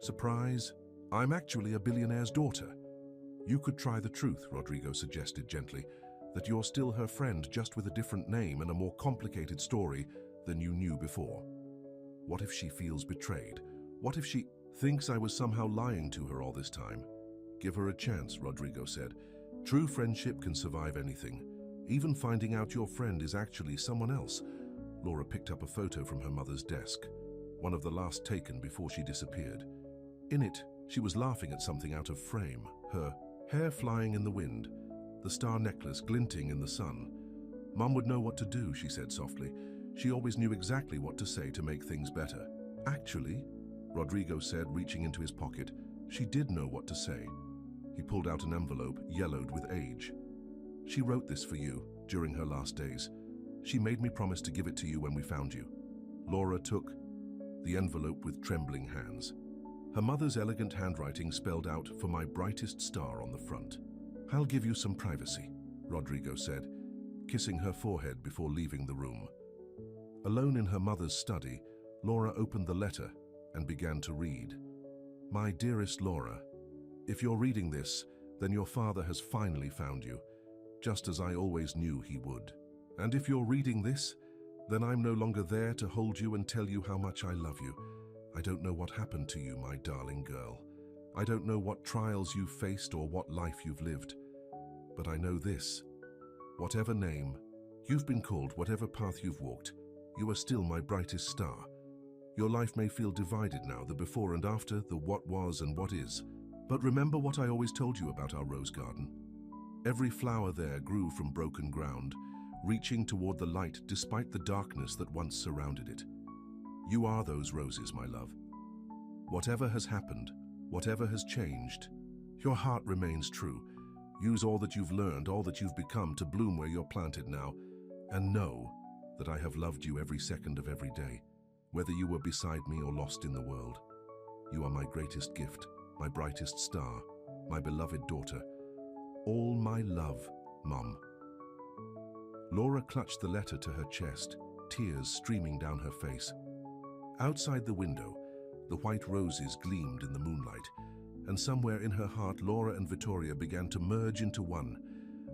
Surprise? I'm actually a billionaire's daughter. You could try the truth, Rodrigo suggested gently, that you're still her friend, just with a different name and a more complicated story than you knew before. What if she feels betrayed? What if she thinks I was somehow lying to her all this time? Give her a chance, Rodrigo said. True friendship can survive anything, even finding out your friend is actually someone else. Laura picked up a photo from her mother's desk, one of the last taken before she disappeared. In it, she was laughing at something out of frame, her hair flying in the wind, the star necklace glinting in the sun. Mum would know what to do, she said softly. She always knew exactly what to say to make things better. Actually, Rodrigo said, reaching into his pocket, she did know what to say. He pulled out an envelope, yellowed with age. She wrote this for you during her last days. She made me promise to give it to you when we found you. Laura took the envelope with trembling hands. Her mother's elegant handwriting spelled out "For my brightest star" on the front. I'll give you some privacy, Rodrigo said, kissing her forehead before leaving the room. Alone in her mother's study, Laura opened the letter and began to read. My dearest Laura, if you're reading this, then your father has finally found you, just as I always knew he would. And if you're reading this, then I'm no longer there to hold you and tell you how much I love you. I don't know what happened to you, my darling girl. I don't know what trials you've faced or what life you've lived. But I know this. Whatever name you've been called, whatever path you've walked, you are still my brightest star. Your life may feel divided now, the before and after, the what was and what is. But remember what I always told you about our rose garden. Every flower there grew from broken ground, reaching toward the light despite the darkness that once surrounded it. You are those roses, my love. Whatever has happened, whatever has changed, your heart remains true. Use all that you've learned, all that you've become to bloom where you're planted now, and know that I have loved you every second of every day, whether you were beside me or lost in the world. You are my greatest gift, my brightest star, my beloved daughter. All my love, Mum. Laura clutched the letter to her chest, tears streaming down her face. Outside the window, the white roses gleamed in the moonlight, and somewhere in her heart, Laura and Vittoria began to merge into one,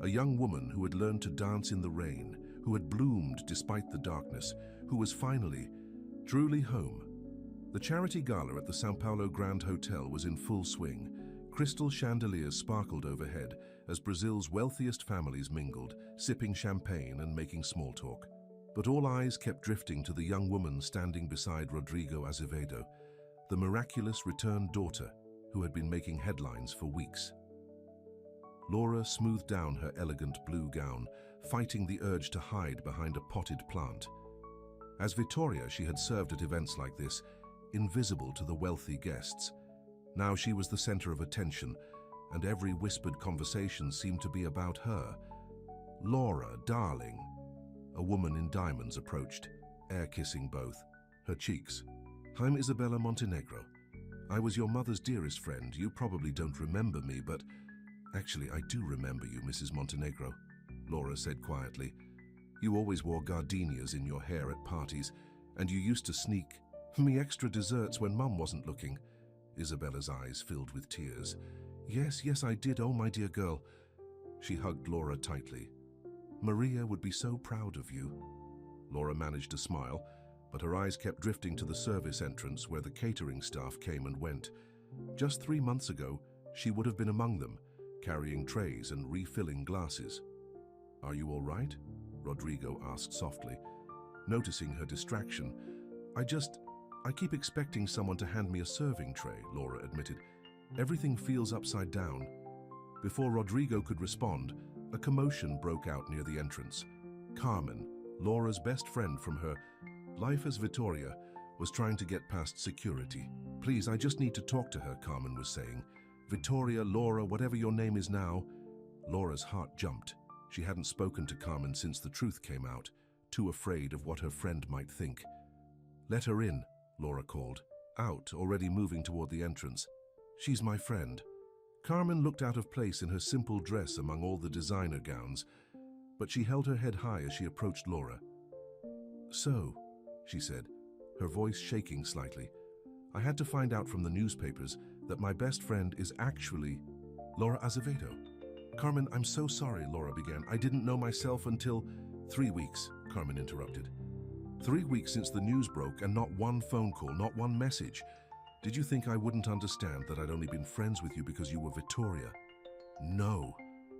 a young woman who had learned to dance in the rain, who had bloomed despite the darkness, who was finally, truly home. The charity gala at the São Paulo Grand Hotel was in full swing. Crystal chandeliers sparkled overhead as Brazil's wealthiest families mingled, sipping champagne and making small talk. But all eyes kept drifting to the young woman standing beside Rodrigo Azevedo, the miraculous returned daughter who had been making headlines for weeks. Laura smoothed down her elegant blue gown, fighting the urge to hide behind a potted plant. As Vittoria, she had served at events like this, invisible to the wealthy guests. Now she was the center of attention, and every whispered conversation seemed to be about her. Laura, darling. A woman in diamonds approached, air-kissing both, her cheeks. I'm Isabella Montenegro. I was your mother's dearest friend. You probably don't remember me, but actually I do remember you, Mrs. Montenegro, Laura said quietly. You always wore gardenias in your hair at parties, and you used to sneak me extra desserts when Mum wasn't looking. Isabella's eyes filled with tears. Yes, I did, oh my dear girl. She hugged Laura tightly. Maria would be so proud of you. Laura managed a smile, but her eyes kept drifting to the service entrance where the catering staff came and went. Just 3 months ago, she would have been among them, carrying trays and refilling glasses. Are you all right? Rodrigo asked softly. Noticing her distraction, I keep expecting someone to hand me a serving tray, Laura admitted. Everything feels upside down. Before Rodrigo could respond, a commotion broke out near the entrance. Carmen, Laura's best friend from her life as Vittoria, was trying to get past security. Please, I just need to talk to her, Carmen was saying. Vittoria, Laura, whatever your name is now. Laura's heart jumped. She hadn't spoken to Carmen since the truth came out, too afraid of what her friend might think. Let her in, Laura called, out, already moving toward the entrance. She's my friend. Carmen looked out of place in her simple dress among all the designer gowns, but she held her head high as she approached Laura. So, she said, her voice shaking slightly, I had to find out from the newspapers that my best friend is actually Laura Azevedo. Carmen, I'm so sorry, Laura began. I didn't know myself until 3 weeks, Carmen interrupted. 3 weeks since the news broke and not one phone call, not one message. Did you think I wouldn't understand that I'd only been friends with you because you were Vittoria? No,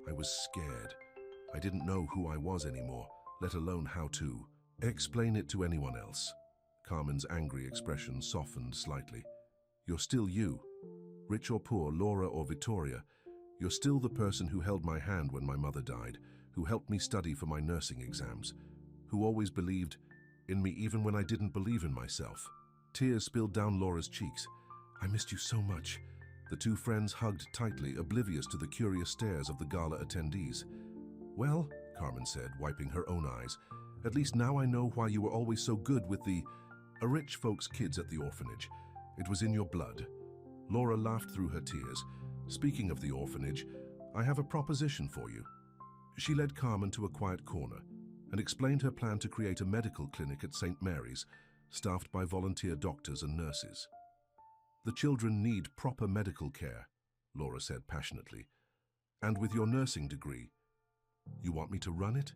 I was scared. I didn't know who I was anymore, let alone how to explain it to anyone else. Carmen's angry expression softened slightly. You're still you. Rich or poor, Laura or Vittoria, you're still the person who held my hand when my mother died, who helped me study for my nursing exams, who always believed in me even when I didn't believe in myself. Tears spilled down Laura's cheeks. I missed you so much. The two friends hugged tightly, oblivious to the curious stares of the gala attendees. Well, Carmen said, wiping her own eyes, at least now I know why you were always so good with the rich folks' kids at the orphanage. It was in your blood. Laura laughed through her tears. Speaking of the orphanage, I have a proposition for you. She led Carmen to a quiet corner and explained her plan to create a medical clinic at St. Mary's, staffed by volunteer doctors and nurses. The children need proper medical care, Laura said passionately. And with your nursing degree, you want me to run it?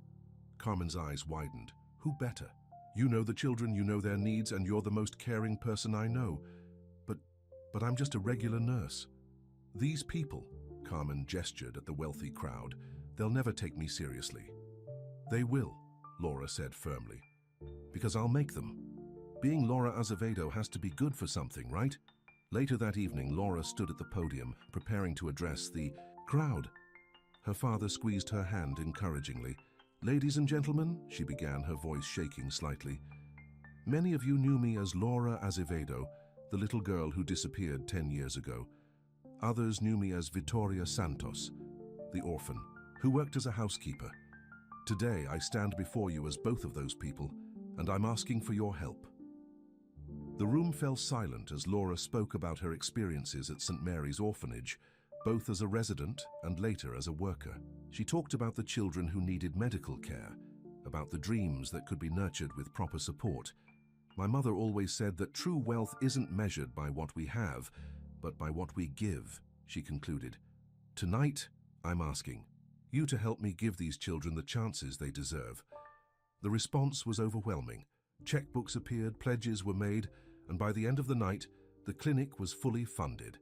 Carmen's eyes widened. Who better? You know the children, you know their needs, and you're the most caring person I know. But I'm just a regular nurse. These people, Carmen gestured at the wealthy crowd, they'll never take me seriously. They will, Laura said firmly, because I'll make them. Being Laura Azevedo has to be good for something, right? Later that evening, Laura stood at the podium, preparing to address the crowd. Her father squeezed her hand encouragingly. Ladies and gentlemen, she began, her voice shaking slightly. Many of you knew me as Laura Azevedo, the little girl who disappeared 10 years ago. Others knew me as Vittoria Santos, the orphan, who worked as a housekeeper. Today, I stand before you as both of those people, and I'm asking for your help. The room fell silent as Laura spoke about her experiences at St. Mary's Orphanage, both as a resident and later as a worker. She talked about the children who needed medical care, about the dreams that could be nurtured with proper support. My mother always said that true wealth isn't measured by what we have, but by what we give, she concluded. Tonight, I'm asking you to help me give these children the chances they deserve. The response was overwhelming. Checkbooks appeared, pledges were made, and by the end of the night, the clinic was fully funded.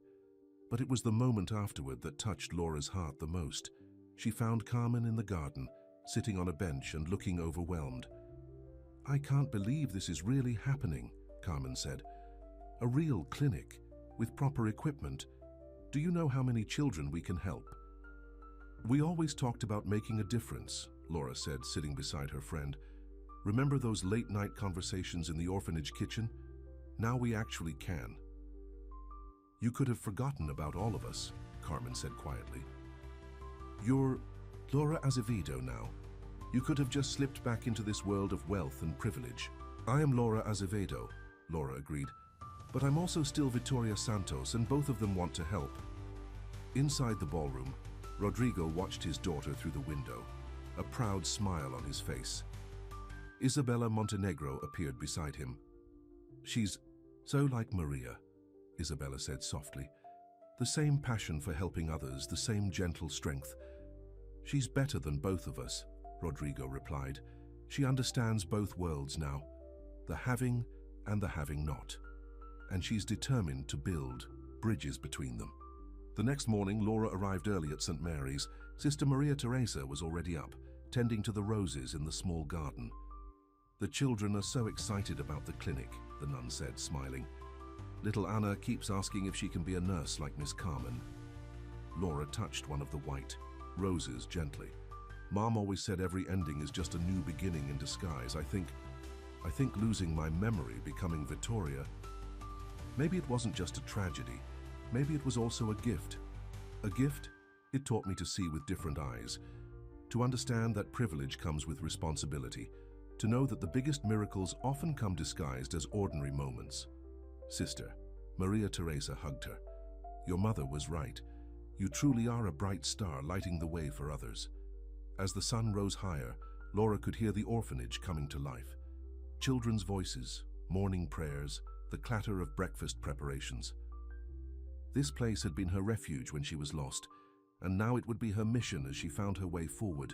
But it was the moment afterward that touched Laura's heart the most. She found Carmen in the garden, sitting on a bench and looking overwhelmed. I can't believe this is really happening, Carmen said. A real clinic, with proper equipment. Do you know how many children we can help? We always talked about making a difference, Laura said, sitting beside her friend. Remember those late-night conversations in the orphanage kitchen? Now we actually can. You could have forgotten about all of us, Carmen said quietly. You're Laura Azevedo now. You could have just slipped back into this world of wealth and privilege. I am Laura Azevedo, Laura agreed. But I'm also still Vittoria Santos, and both of them want to help. Inside the ballroom, Rodrigo watched his daughter through the window, a proud smile on his face. Isabella Montenegro appeared beside him. She's so like Maria, Isabella said softly. The same passion for helping others, the same gentle strength. She's better than both of us, Rodrigo replied. She understands both worlds now, the having and the having not. And she's determined to build bridges between them. The next morning, Laura arrived early at St. Mary's. Sister Maria Teresa was already up, tending to the roses in the small garden. The children are so excited about the clinic, the nun said, smiling. Little Anna keeps asking if she can be a nurse like Miss Carmen. Laura touched one of the white roses gently. Mom always said every ending is just a new beginning in disguise. I think losing my memory, becoming Vittoria, maybe it wasn't just a tragedy. Maybe it was also a gift. A gift? It taught me to see with different eyes, to understand that privilege comes with responsibility, to know that the biggest miracles often come disguised as ordinary moments. Sister, Maria Teresa hugged her. Your mother was right. You truly are a bright star lighting the way for others. As the sun rose higher, Laura could hear the orphanage coming to life. Children's voices, morning prayers, the clatter of breakfast preparations. This place had been her refuge when she was lost, and now it would be her mission as she found her way forward.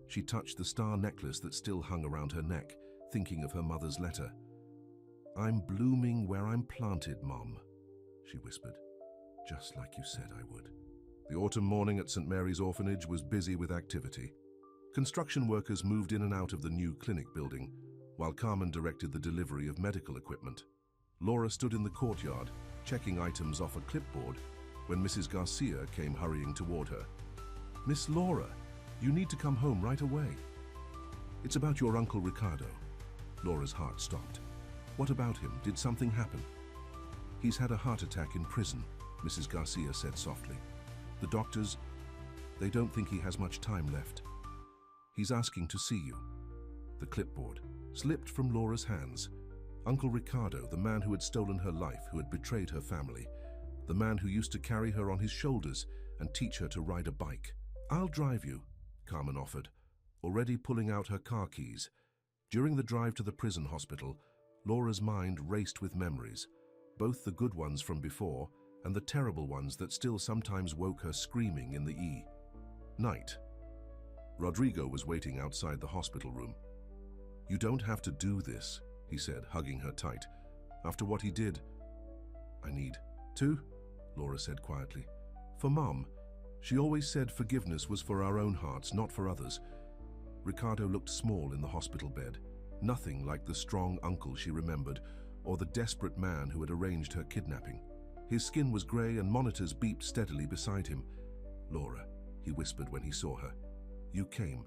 She touched the star necklace that still hung around her neck, thinking of her mother's letter. I'm blooming where I'm planted, Mom, she whispered. Just like you said I would. The autumn morning at St. Mary's Orphanage was busy with activity. Construction workers moved in and out of the new clinic building, while Carmen directed the delivery of medical equipment. Laura stood in the courtyard, checking items off a clipboard, when Mrs. Garcia came hurrying toward her. Miss Laura, you need to come home right away. It's about your Uncle Ricardo. Laura's heart stopped. What about him? Did something happen? He's had a heart attack in prison, Mrs. Garcia said softly. The doctors, they don't think he has much time left. He's asking to see you. The clipboard slipped from Laura's hands. Uncle Ricardo, the man who had stolen her life, who had betrayed her family, the man who used to carry her on his shoulders and teach her to ride a bike. I'll drive you, Carmen offered, already pulling out her car keys. During the drive to the prison hospital, Laura's mind raced with memories, both the good ones from before and the terrible ones that still sometimes woke her screaming in the night. Rodrigo was waiting outside the hospital room. You don't have to do this, he said, hugging her tight. After what he did, I need to, Laura said quietly. For Mom, she always said forgiveness was for our own hearts, not for others. Ricardo looked small in the hospital bed, nothing like the strong uncle she remembered, or the desperate man who had arranged her kidnapping. His skin was grey and monitors beeped steadily beside him. Laura, he whispered when he saw her. You came.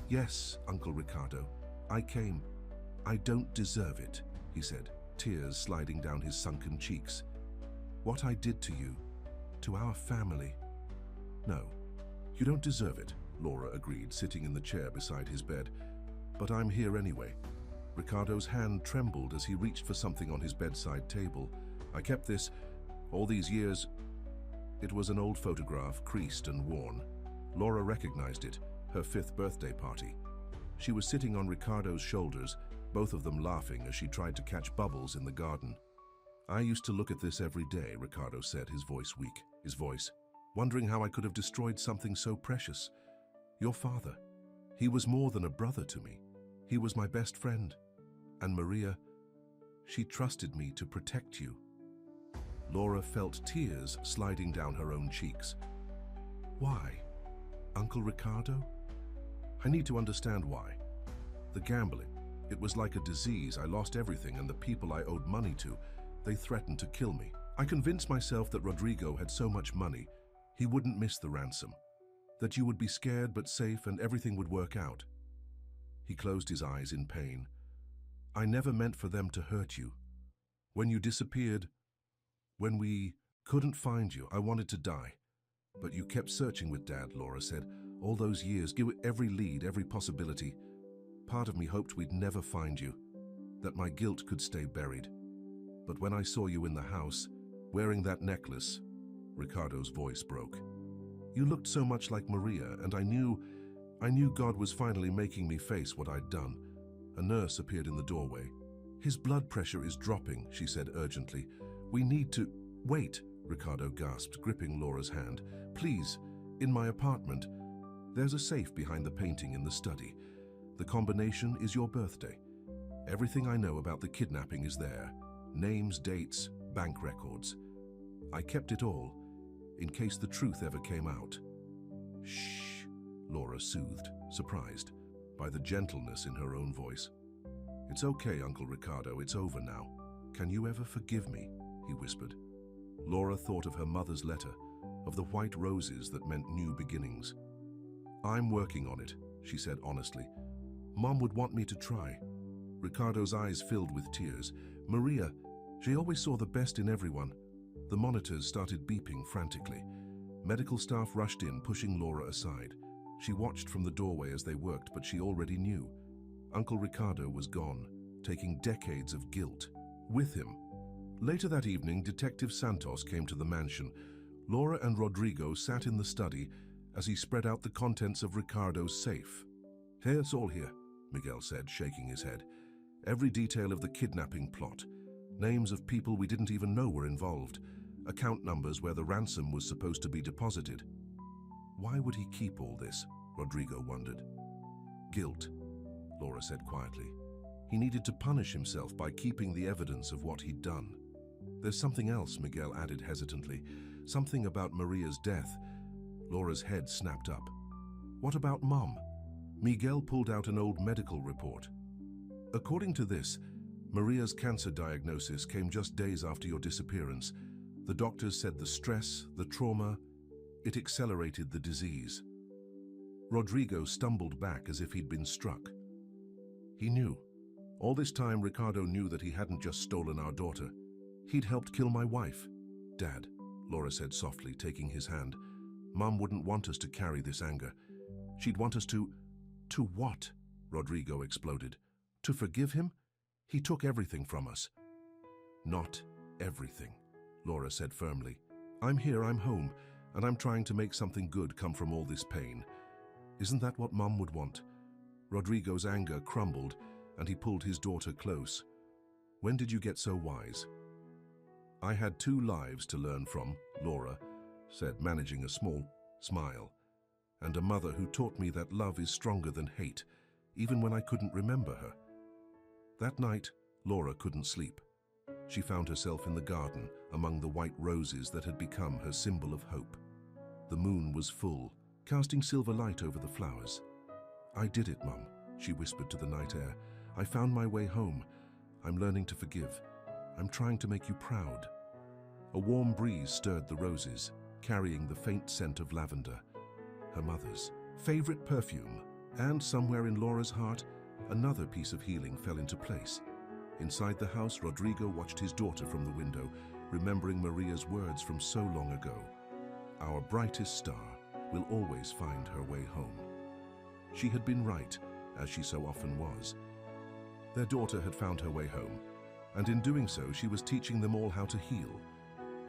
Yes, Uncle Ricardo, I came. I don't deserve it, he said, tears sliding down his sunken cheeks. What I did to you, to our family. No, you don't deserve it, Laura agreed, sitting in the chair beside his bed. But I'm here anyway. Ricardo's hand trembled as he reached for something on his bedside table. I kept this all these years. It was an old photograph, creased and worn. Laura recognized it, her 5th birthday party. She was sitting on Ricardo's shoulders, both of them laughing as she tried to catch bubbles in the garden. I used to look at this every day, Ricardo said, his voice weak, wondering how I could have destroyed something so precious. Your father, he was more than a brother to me. He was my best friend. And Maria, she trusted me to protect you. Laura felt tears sliding down her own cheeks. Why? Uncle Ricardo? I need to understand why. The gambling, it was like a disease. I lost everything, and the people I owed money to, they threatened to kill me. I convinced myself that Rodrigo had so much money, he wouldn't miss the ransom, that you would be scared but safe and everything would work out. He closed his eyes in pain. I never meant for them to hurt you. When you disappeared, when we couldn't find you, I wanted to die. But you kept searching with Dad, Laura said. All those years, give it every lead, every possibility. Part of me hoped we'd never find you, that my guilt could stay buried. But when I saw you in the house, wearing that necklace, Ricardo's voice broke. You looked so much like Maria, and I knew God was finally making me face what I'd done. A nurse appeared in the doorway. His blood pressure is dropping, she said urgently. We need to... Wait, Ricardo gasped, gripping Laura's hand. Please, in my apartment. There's a safe behind the painting in the study. The combination is your birthday. Everything I know about the kidnapping is there. Names, dates, bank records. I kept it all, in case the truth ever came out. Shh, Laura soothed, surprised by the gentleness in her own voice. "It's okay, Uncle Ricardo, it's over now. Can you ever forgive me?" he whispered. Laura thought of her mother's letter, of the white roses that meant new beginnings. "I'm working on it," she said honestly. "Mom would want me to try." Ricardo's eyes filled with tears. Maria, she always saw the best in everyone. The monitors started beeping frantically. Medical staff rushed in, pushing Laura aside. She watched from the doorway as they worked, but she already knew. Uncle Ricardo was gone, taking decades of guilt with him. Later that evening, Detective Santos came to the mansion. Laura and Rodrigo sat in the study as he spread out the contents of Ricardo's safe. "Hey, it's all here," Miguel said, shaking his head. "Every detail of the kidnapping plot. Names of people we didn't even know were involved. Account numbers where the ransom was supposed to be deposited." "Why would he keep all this?" Rodrigo wondered. "Guilt," Laura said quietly. "He needed to punish himself by keeping the evidence of what he'd done." "There's something else," Miguel added hesitantly. "Something about Maria's death." Laura's head snapped up. "What about Mom?" Miguel pulled out an old medical report. "According to this, Maria's cancer diagnosis came just days after your disappearance. The doctors said the stress, the trauma, it accelerated the disease." Rodrigo stumbled back as if he'd been struck. He knew. All this time, Ricardo knew that he hadn't just stolen our daughter. He'd helped kill my wife. "Dad," Laura said softly, taking his hand. "Mom wouldn't want us to carry this anger. She'd want us to..." "To what?" Rodrigo exploded. "To forgive him? He took everything from us." "Not everything," Laura said firmly. "I'm here, I'm home, and I'm trying to make something good come from all this pain. Isn't that what Mom would want?" Rodrigo's anger crumbled, and he pulled his daughter close. "When did you get so wise?" "I had 2 lives to learn from," Laura said, managing a small smile. "And a mother who taught me that love is stronger than hate, even when I couldn't remember her." That night, Laura couldn't sleep. She found herself in the garden, among the white roses that had become her symbol of hope. The moon was full, casting silver light over the flowers. "I did it, Mum," she whispered to the night air. "I found my way home. I'm learning to forgive. I'm trying to make you proud." A warm breeze stirred the roses, carrying the faint scent of lavender, her mother's favorite perfume. And somewhere in Laura's heart, another piece of healing fell into place. Inside the house, Rodrigo watched his daughter from the window, remembering Maria's words from so long ago. "Our brightest star will always find her way home." She had been right, as she so often was. Their daughter had found her way home, and in doing so, she was teaching them all how to heal.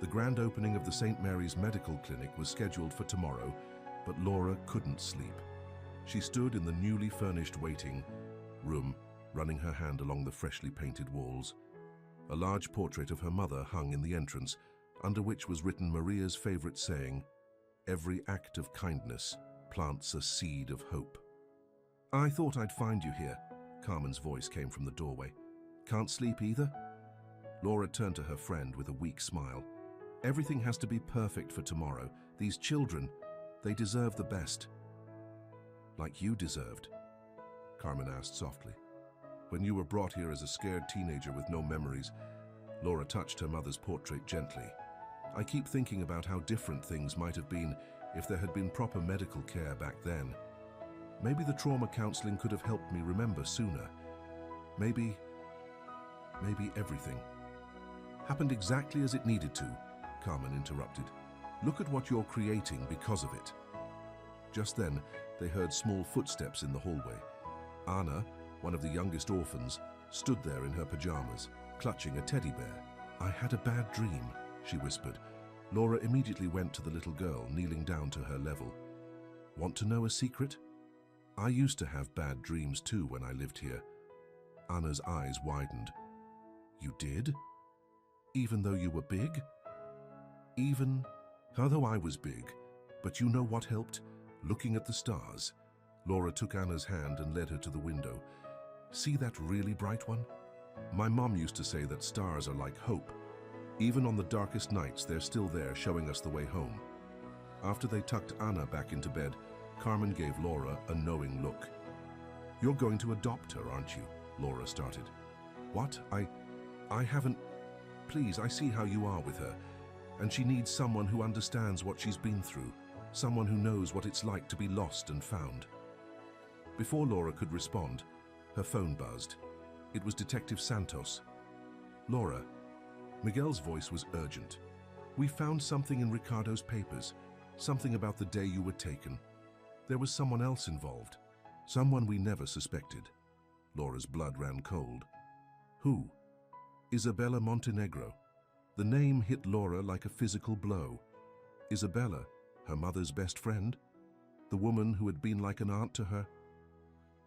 The grand opening of the St. Mary's Medical Clinic was scheduled for tomorrow, but Laura couldn't sleep. She stood in the newly furnished waiting room, running her hand along the freshly painted walls. A large portrait of her mother hung in the entrance, under which was written Maria's favorite saying, "Every act of kindness plants a seed of hope." "I thought I'd find you here," Carmen's voice came from the doorway. "Can't sleep either?" Laura turned to her friend with a weak smile. "Everything has to be perfect for tomorrow. These children, they deserve the best." "Like you deserved?" Carmen asked softly. "When you were brought here as a scared teenager with no memories," Laura touched her mother's portrait gently. "I keep thinking about how different things might have been if there had been proper medical care back then. Maybe the trauma counseling could have helped me remember sooner. Maybe everything happened exactly as it needed to," Carmen interrupted. "Look at what you're creating because of it." Just then, they heard small footsteps in the hallway. Anna, one of the youngest orphans, stood there in her pajamas, clutching a teddy bear. "I had a bad dream," she whispered. Laura immediately went to the little girl, kneeling down to her level. "Want to know a secret? I used to have bad dreams too when I lived here." Anna's eyes widened. "You did? Even though you were big?" "Even though I was big. But you know what helped? Looking at the stars." Laura took Anna's hand and led her to the window. "See that really bright one? My mom used to say that stars are like hope. Even on the darkest nights, they're still there showing us the way home." After they tucked Anna back into bed, Carmen gave Laura a knowing look. "You're going to adopt her, aren't you?" Laura started. What? I haven't... Please, I see how you are with her. And she needs someone who understands what she's been through. Someone who knows what it's like to be lost and found. Before Laura could respond, her phone buzzed. It was Detective Santos. Laura, Miguel's voice was urgent. We found something in Ricardo's papers. Something about the day you were taken. There was someone else involved. Someone we never suspected. Laura's blood ran cold. Who? Isabella Montenegro. The name hit Laura like a physical blow. Isabella, her mother's best friend? The woman who had been like an aunt to her?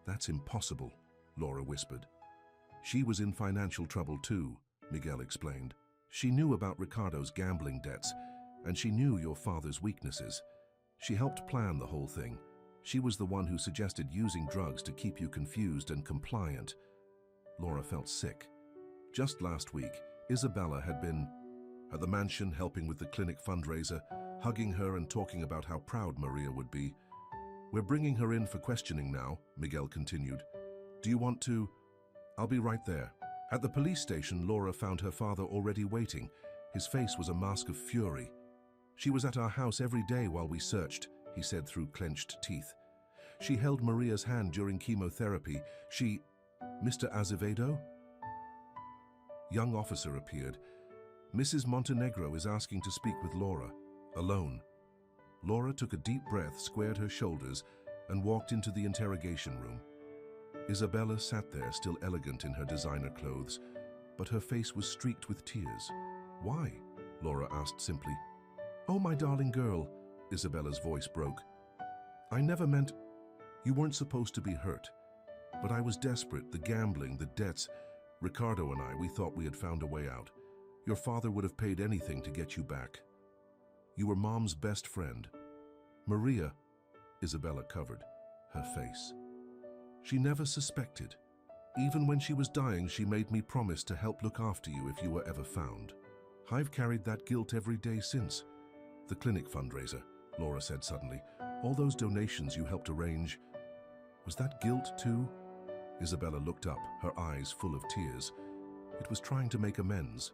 That's impossible, Laura whispered. She was in financial trouble too, Miguel explained. She knew about Ricardo's gambling debts, and she knew your father's weaknesses. She helped plan the whole thing. She was the one who suggested using drugs to keep you confused and compliant. Laura felt sick. Just last week, Isabella had been at the mansion helping with the clinic fundraiser, hugging her and talking about how proud Maria would be. We're bringing her in for questioning now, Miguel continued. Do you want to? I'll be right there. At the police station, Laura found her father already waiting. His face was a mask of fury. She was at our house every day while we searched, he said through clenched teeth. She held Maria's hand during chemotherapy. Mr. Azevedo? Young officer appeared. Mrs. Montenegro is asking to speak with Laura, alone. Laura took a deep breath, squared her shoulders, and walked into the interrogation room. Isabella sat there, still elegant in her designer clothes, but her face was streaked with tears. Why? Laura asked simply. Oh, my darling girl, Isabella's voice broke. I never meant... You weren't supposed to be hurt. But I was desperate, the gambling, the debts. Ricardo and I, we thought we had found a way out. Your father would have paid anything to get you back. You were Mom's best friend. Maria, Isabella covered her face. She never suspected. Even when she was dying, she made me promise to help look after you if you were ever found. I've carried that guilt every day since. The clinic fundraiser, Laura said suddenly. All those donations you helped arrange. Was that guilt too? Isabella looked up, her eyes full of tears. It was trying to make amends.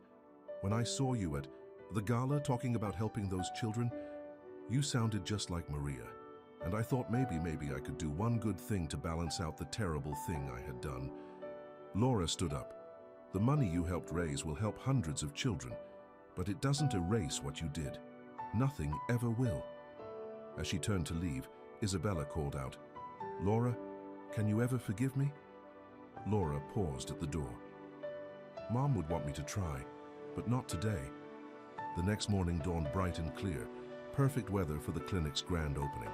When I saw you at the gala talking about helping those children, you sounded just like Maria. And I thought maybe I could do one good thing to balance out the terrible thing I had done. Laura stood up. The money you helped raise will help hundreds of children, but it doesn't erase what you did. Nothing ever will. As she turned to leave, Isabella called out, Laura, can you ever forgive me? Laura paused at the door. Mom would want me to try, but not today. The next morning dawned bright and clear, perfect weather for the clinic's grand opening.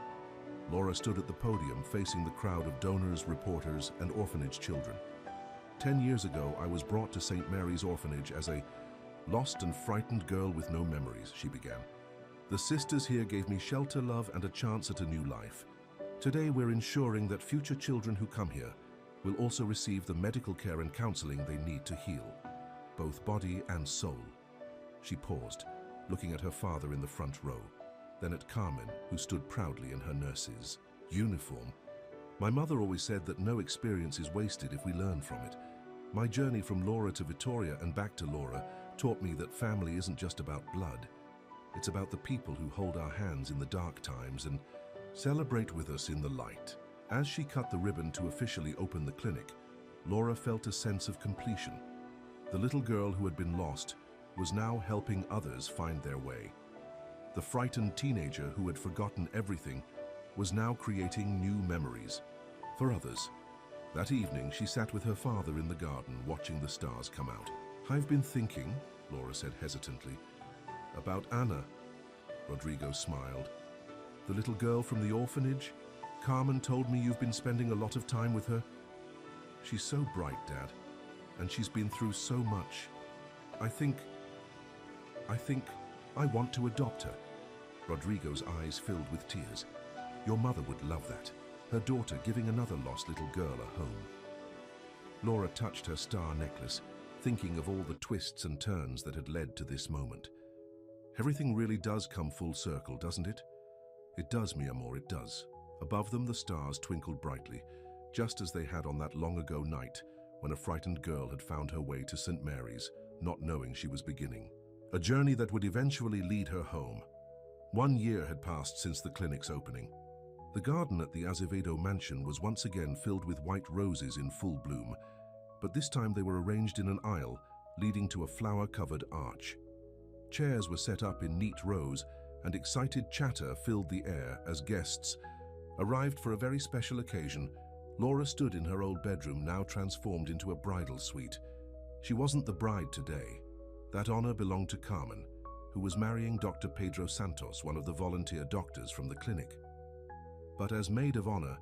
Laura stood at the podium facing the crowd of donors, reporters, and orphanage children. 10 years ago, I was brought to St. Mary's Orphanage as a lost and frightened girl with no memories, she began. The sisters here gave me shelter, love, and a chance at a new life. Today, we're ensuring that future children who come here will also receive the medical care and counseling they need to heal, both body and soul. She paused, looking at her father in the front row, then at Carmen, who stood proudly in her nurse's uniform. My mother always said that no experience is wasted if we learn from it. My journey from Laura to Vittoria and back to Laura taught me that family isn't just about blood. It's about the people who hold our hands in the dark times and celebrate with us in the light. As she cut the ribbon to officially open the clinic, Laura felt a sense of completion. The little girl who had been lost was now helping others find their way. The frightened teenager who had forgotten everything was now creating new memories for others. That evening, she sat with her father in the garden, watching the stars come out. I've been thinking, Laura said hesitantly, about Anna. Rodrigo smiled. The little girl from the orphanage? Carmen told me you've been spending a lot of time with her. She's so bright, Dad, and she's been through so much. I think I want to adopt her. Rodrigo's eyes filled with tears. Your mother would love that. Her daughter giving another lost little girl a home. Laura touched her star necklace, thinking of all the twists and turns that had led to this moment. Everything really does come full circle, doesn't it? It does, mi amor, it does. Above them, the stars twinkled brightly, just as they had on that long-ago night when a frightened girl had found her way to St. Mary's, not knowing she was beginning. A journey that would eventually lead her home. 1 year had passed since the clinic's opening. The garden at the Azevedo mansion was once again filled with white roses in full bloom, but this time they were arranged in an aisle leading to a flower-covered arch. Chairs were set up in neat rows, and excited chatter filled the air as guests arrived for a very special occasion. Laura stood in her old bedroom, now transformed into a bridal suite. She wasn't the bride today. That honor belonged to Carmen, who was marrying Dr. Pedro Santos, one of the volunteer doctors from the clinic. But as maid of honor,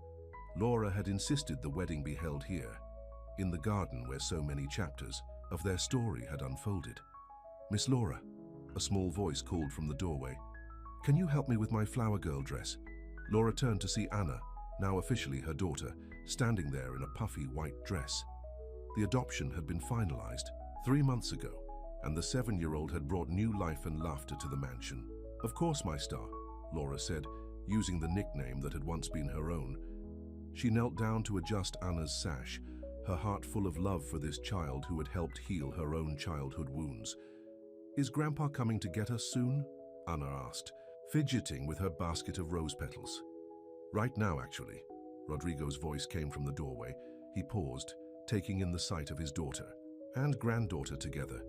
Laura had insisted the wedding be held here, in the garden where so many chapters of their story had unfolded. "Miss Laura," a small voice called from the doorway. "Can you help me with my flower girl dress?" Laura turned to see Anna, now officially her daughter, standing there in a puffy white dress. The adoption had been finalized 3 months ago, and the 7-year-old had brought new life and laughter to the mansion. "Of course, my star," Laura said, using the nickname that had once been her own. She knelt down to adjust Anna's sash, her heart full of love for this child who had helped heal her own childhood wounds. "Is Grandpa coming to get us soon?" Anna asked, fidgeting with her basket of rose petals. "Right now, actually." Rodrigo's voice came from the doorway. He paused, taking in the sight of his daughter and granddaughter together.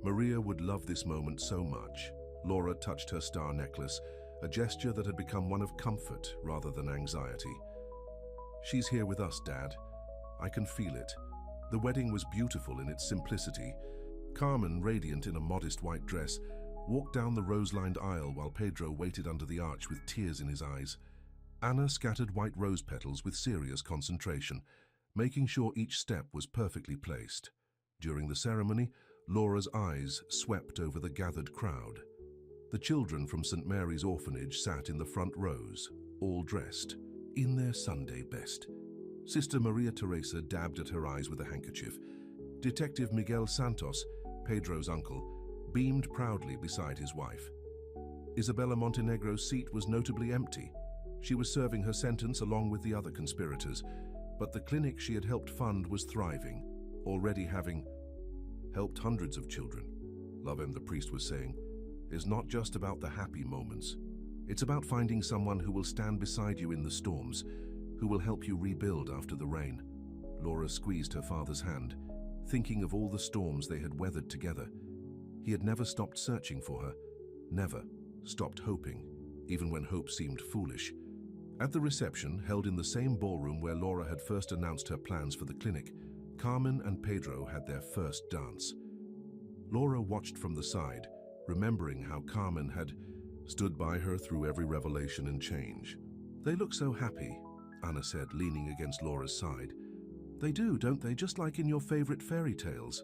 Maria would love this moment so much. Laura touched her star necklace, a gesture that had become one of comfort rather than anxiety. "She's here with us, Dad. I can feel it." The wedding was beautiful in its simplicity. Carmen, radiant in a modest white dress, walked down the rose-lined aisle while Pedro waited under the arch with tears in his eyes. Anna scattered white rose petals with serious concentration, making sure each step was perfectly placed. During the ceremony, Laura's eyes swept over the gathered crowd. The children from St. Mary's orphanage sat in the front rows, all dressed in their Sunday best. Sister Maria Teresa dabbed at her eyes with a handkerchief. Detective Miguel Santos, Pedro's uncle, beamed proudly beside his wife. Isabella Montenegro's seat was notably empty. She was serving her sentence along with the other conspirators, but the clinic she had helped fund was thriving, already having helped hundreds of children. Lovem, the priest was saying, is not just about the happy moments. It's about finding someone who will stand beside you in the storms, who will help you rebuild after the rain. Laura squeezed her father's hand, thinking of all the storms they had weathered together. He had never stopped searching for her, never stopped hoping, even when hope seemed foolish. At the reception, held in the same ballroom where Laura had first announced her plans for the clinic, Carmen and Pedro had their first dance. Laura watched from the side, remembering how Carmen had stood by her through every revelation and change. "They look so happy," Anna said, leaning against Laura's side. "They do, don't they, just like in your favorite fairy tales?"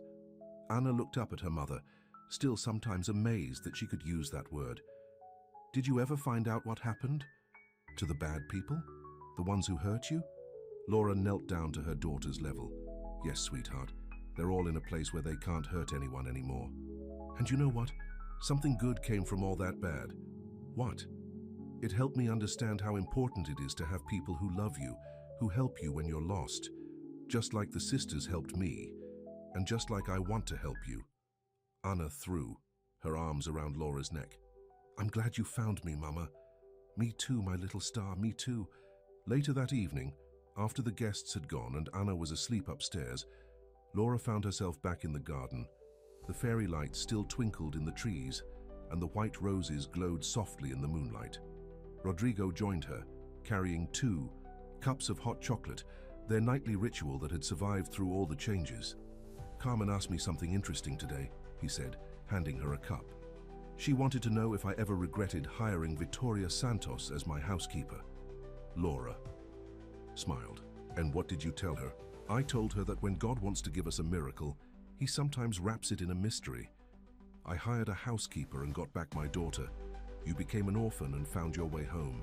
Anna looked up at her mother, still sometimes amazed that she could use that word. "Did you ever find out what happened to the bad people? The ones who hurt you?" Laura knelt down to her daughter's level. "Yes, sweetheart. They're all in a place where they can't hurt anyone anymore. And you know what? Something good came from all that bad." "What?" "It helped me understand how important it is to have people who love you, who help you when you're lost. Just like the sisters helped me, and just like I want to help you." Anna threw her arms around Laura's neck. "I'm glad you found me, Mama. Me too, my little star, me too." Later that evening, after the guests had gone and Anna was asleep upstairs, Laura found herself back in the garden. The fairy lights still twinkled in the trees, and the white roses glowed softly in the moonlight. Rodrigo joined her, carrying 2 cups of hot chocolate, their nightly ritual that had survived through all the changes. "Carmen asked me something interesting today," he said, handing her a cup. "She wanted to know if I ever regretted hiring Victoria Santos as my housekeeper." Laura smiled. "And what did you tell her?" "I told her that when God wants to give us a miracle, he sometimes wraps it in a mystery. I hired a housekeeper and got back my daughter. You became an orphan and found your way home.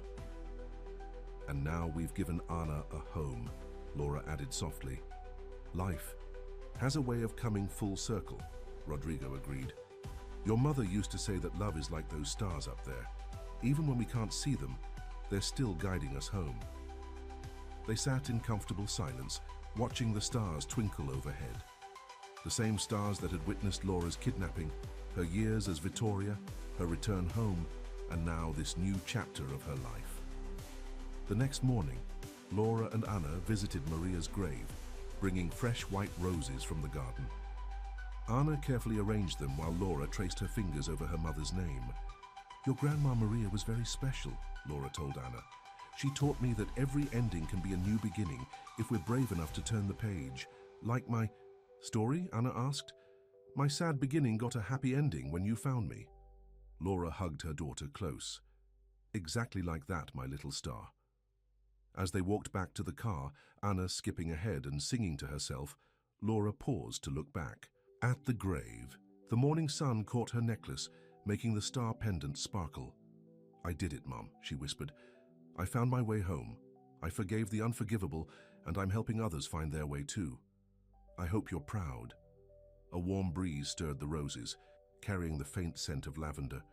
And now we've given Anna a home," Laura added softly. "Life has a way of coming full circle," Rodrigo agreed. "Your mother used to say that love is like those stars up there. Even when we can't see them, they're still guiding us home." They sat in comfortable silence, watching the stars twinkle overhead. The same stars that had witnessed Laura's kidnapping, her years as Vittoria, her return home, and now this new chapter of her life. The next morning, Laura and Anna visited Maria's grave, bringing fresh white roses from the garden. Anna carefully arranged them while Laura traced her fingers over her mother's name. "Your Grandma Maria was very special," Laura told Anna. "She taught me that every ending can be a new beginning if we're brave enough to turn the page. Like my story?" Anna asked. "My sad beginning got a happy ending when you found me." Laura hugged her daughter close. "Exactly like that, my little star." As they walked back to the car, Anna skipping ahead and singing to herself, Laura paused to look back. At the grave, the morning sun caught her necklace, making the star pendant sparkle. "I did it, Mom," she whispered. "I found my way home. I forgave the unforgivable, and I'm helping others find their way too. I hope you're proud." A warm breeze stirred the roses, carrying the faint scent of lavender,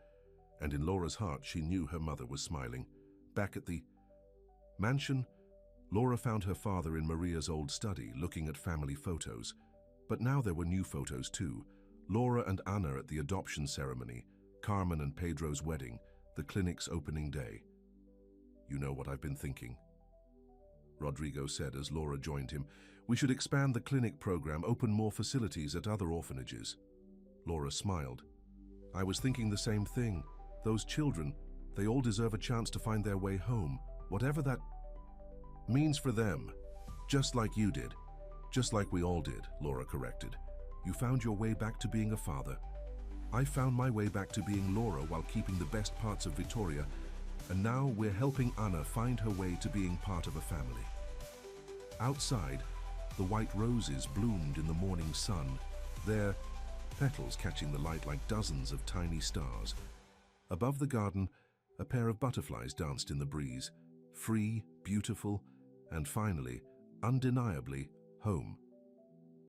and in Laura's heart she knew her mother was smiling. Back at the mansion, Laura found her father in Maria's old study, looking at family photos. But now there were new photos too. Laura and Anna at the adoption ceremony, Carmen and Pedro's wedding, the clinic's opening day. "You know what I've been thinking," Rodrigo said as Laura joined him. "We should expand the clinic program, open more facilities at other orphanages." Laura smiled. "I was thinking the same thing. Those children, they all deserve a chance to find their way home, whatever that means for them. Just like you did. Just like we all did," Laura corrected. "You found your way back to being a father. I found my way back to being Laura while keeping the best parts of Vittoria, and now we're helping Anna find her way to being part of a family." Outside, the white roses bloomed in the morning sun, their petals catching the light like dozens of tiny stars. Above the garden, a pair of butterflies danced in the breeze, free, beautiful, and finally, undeniably, home.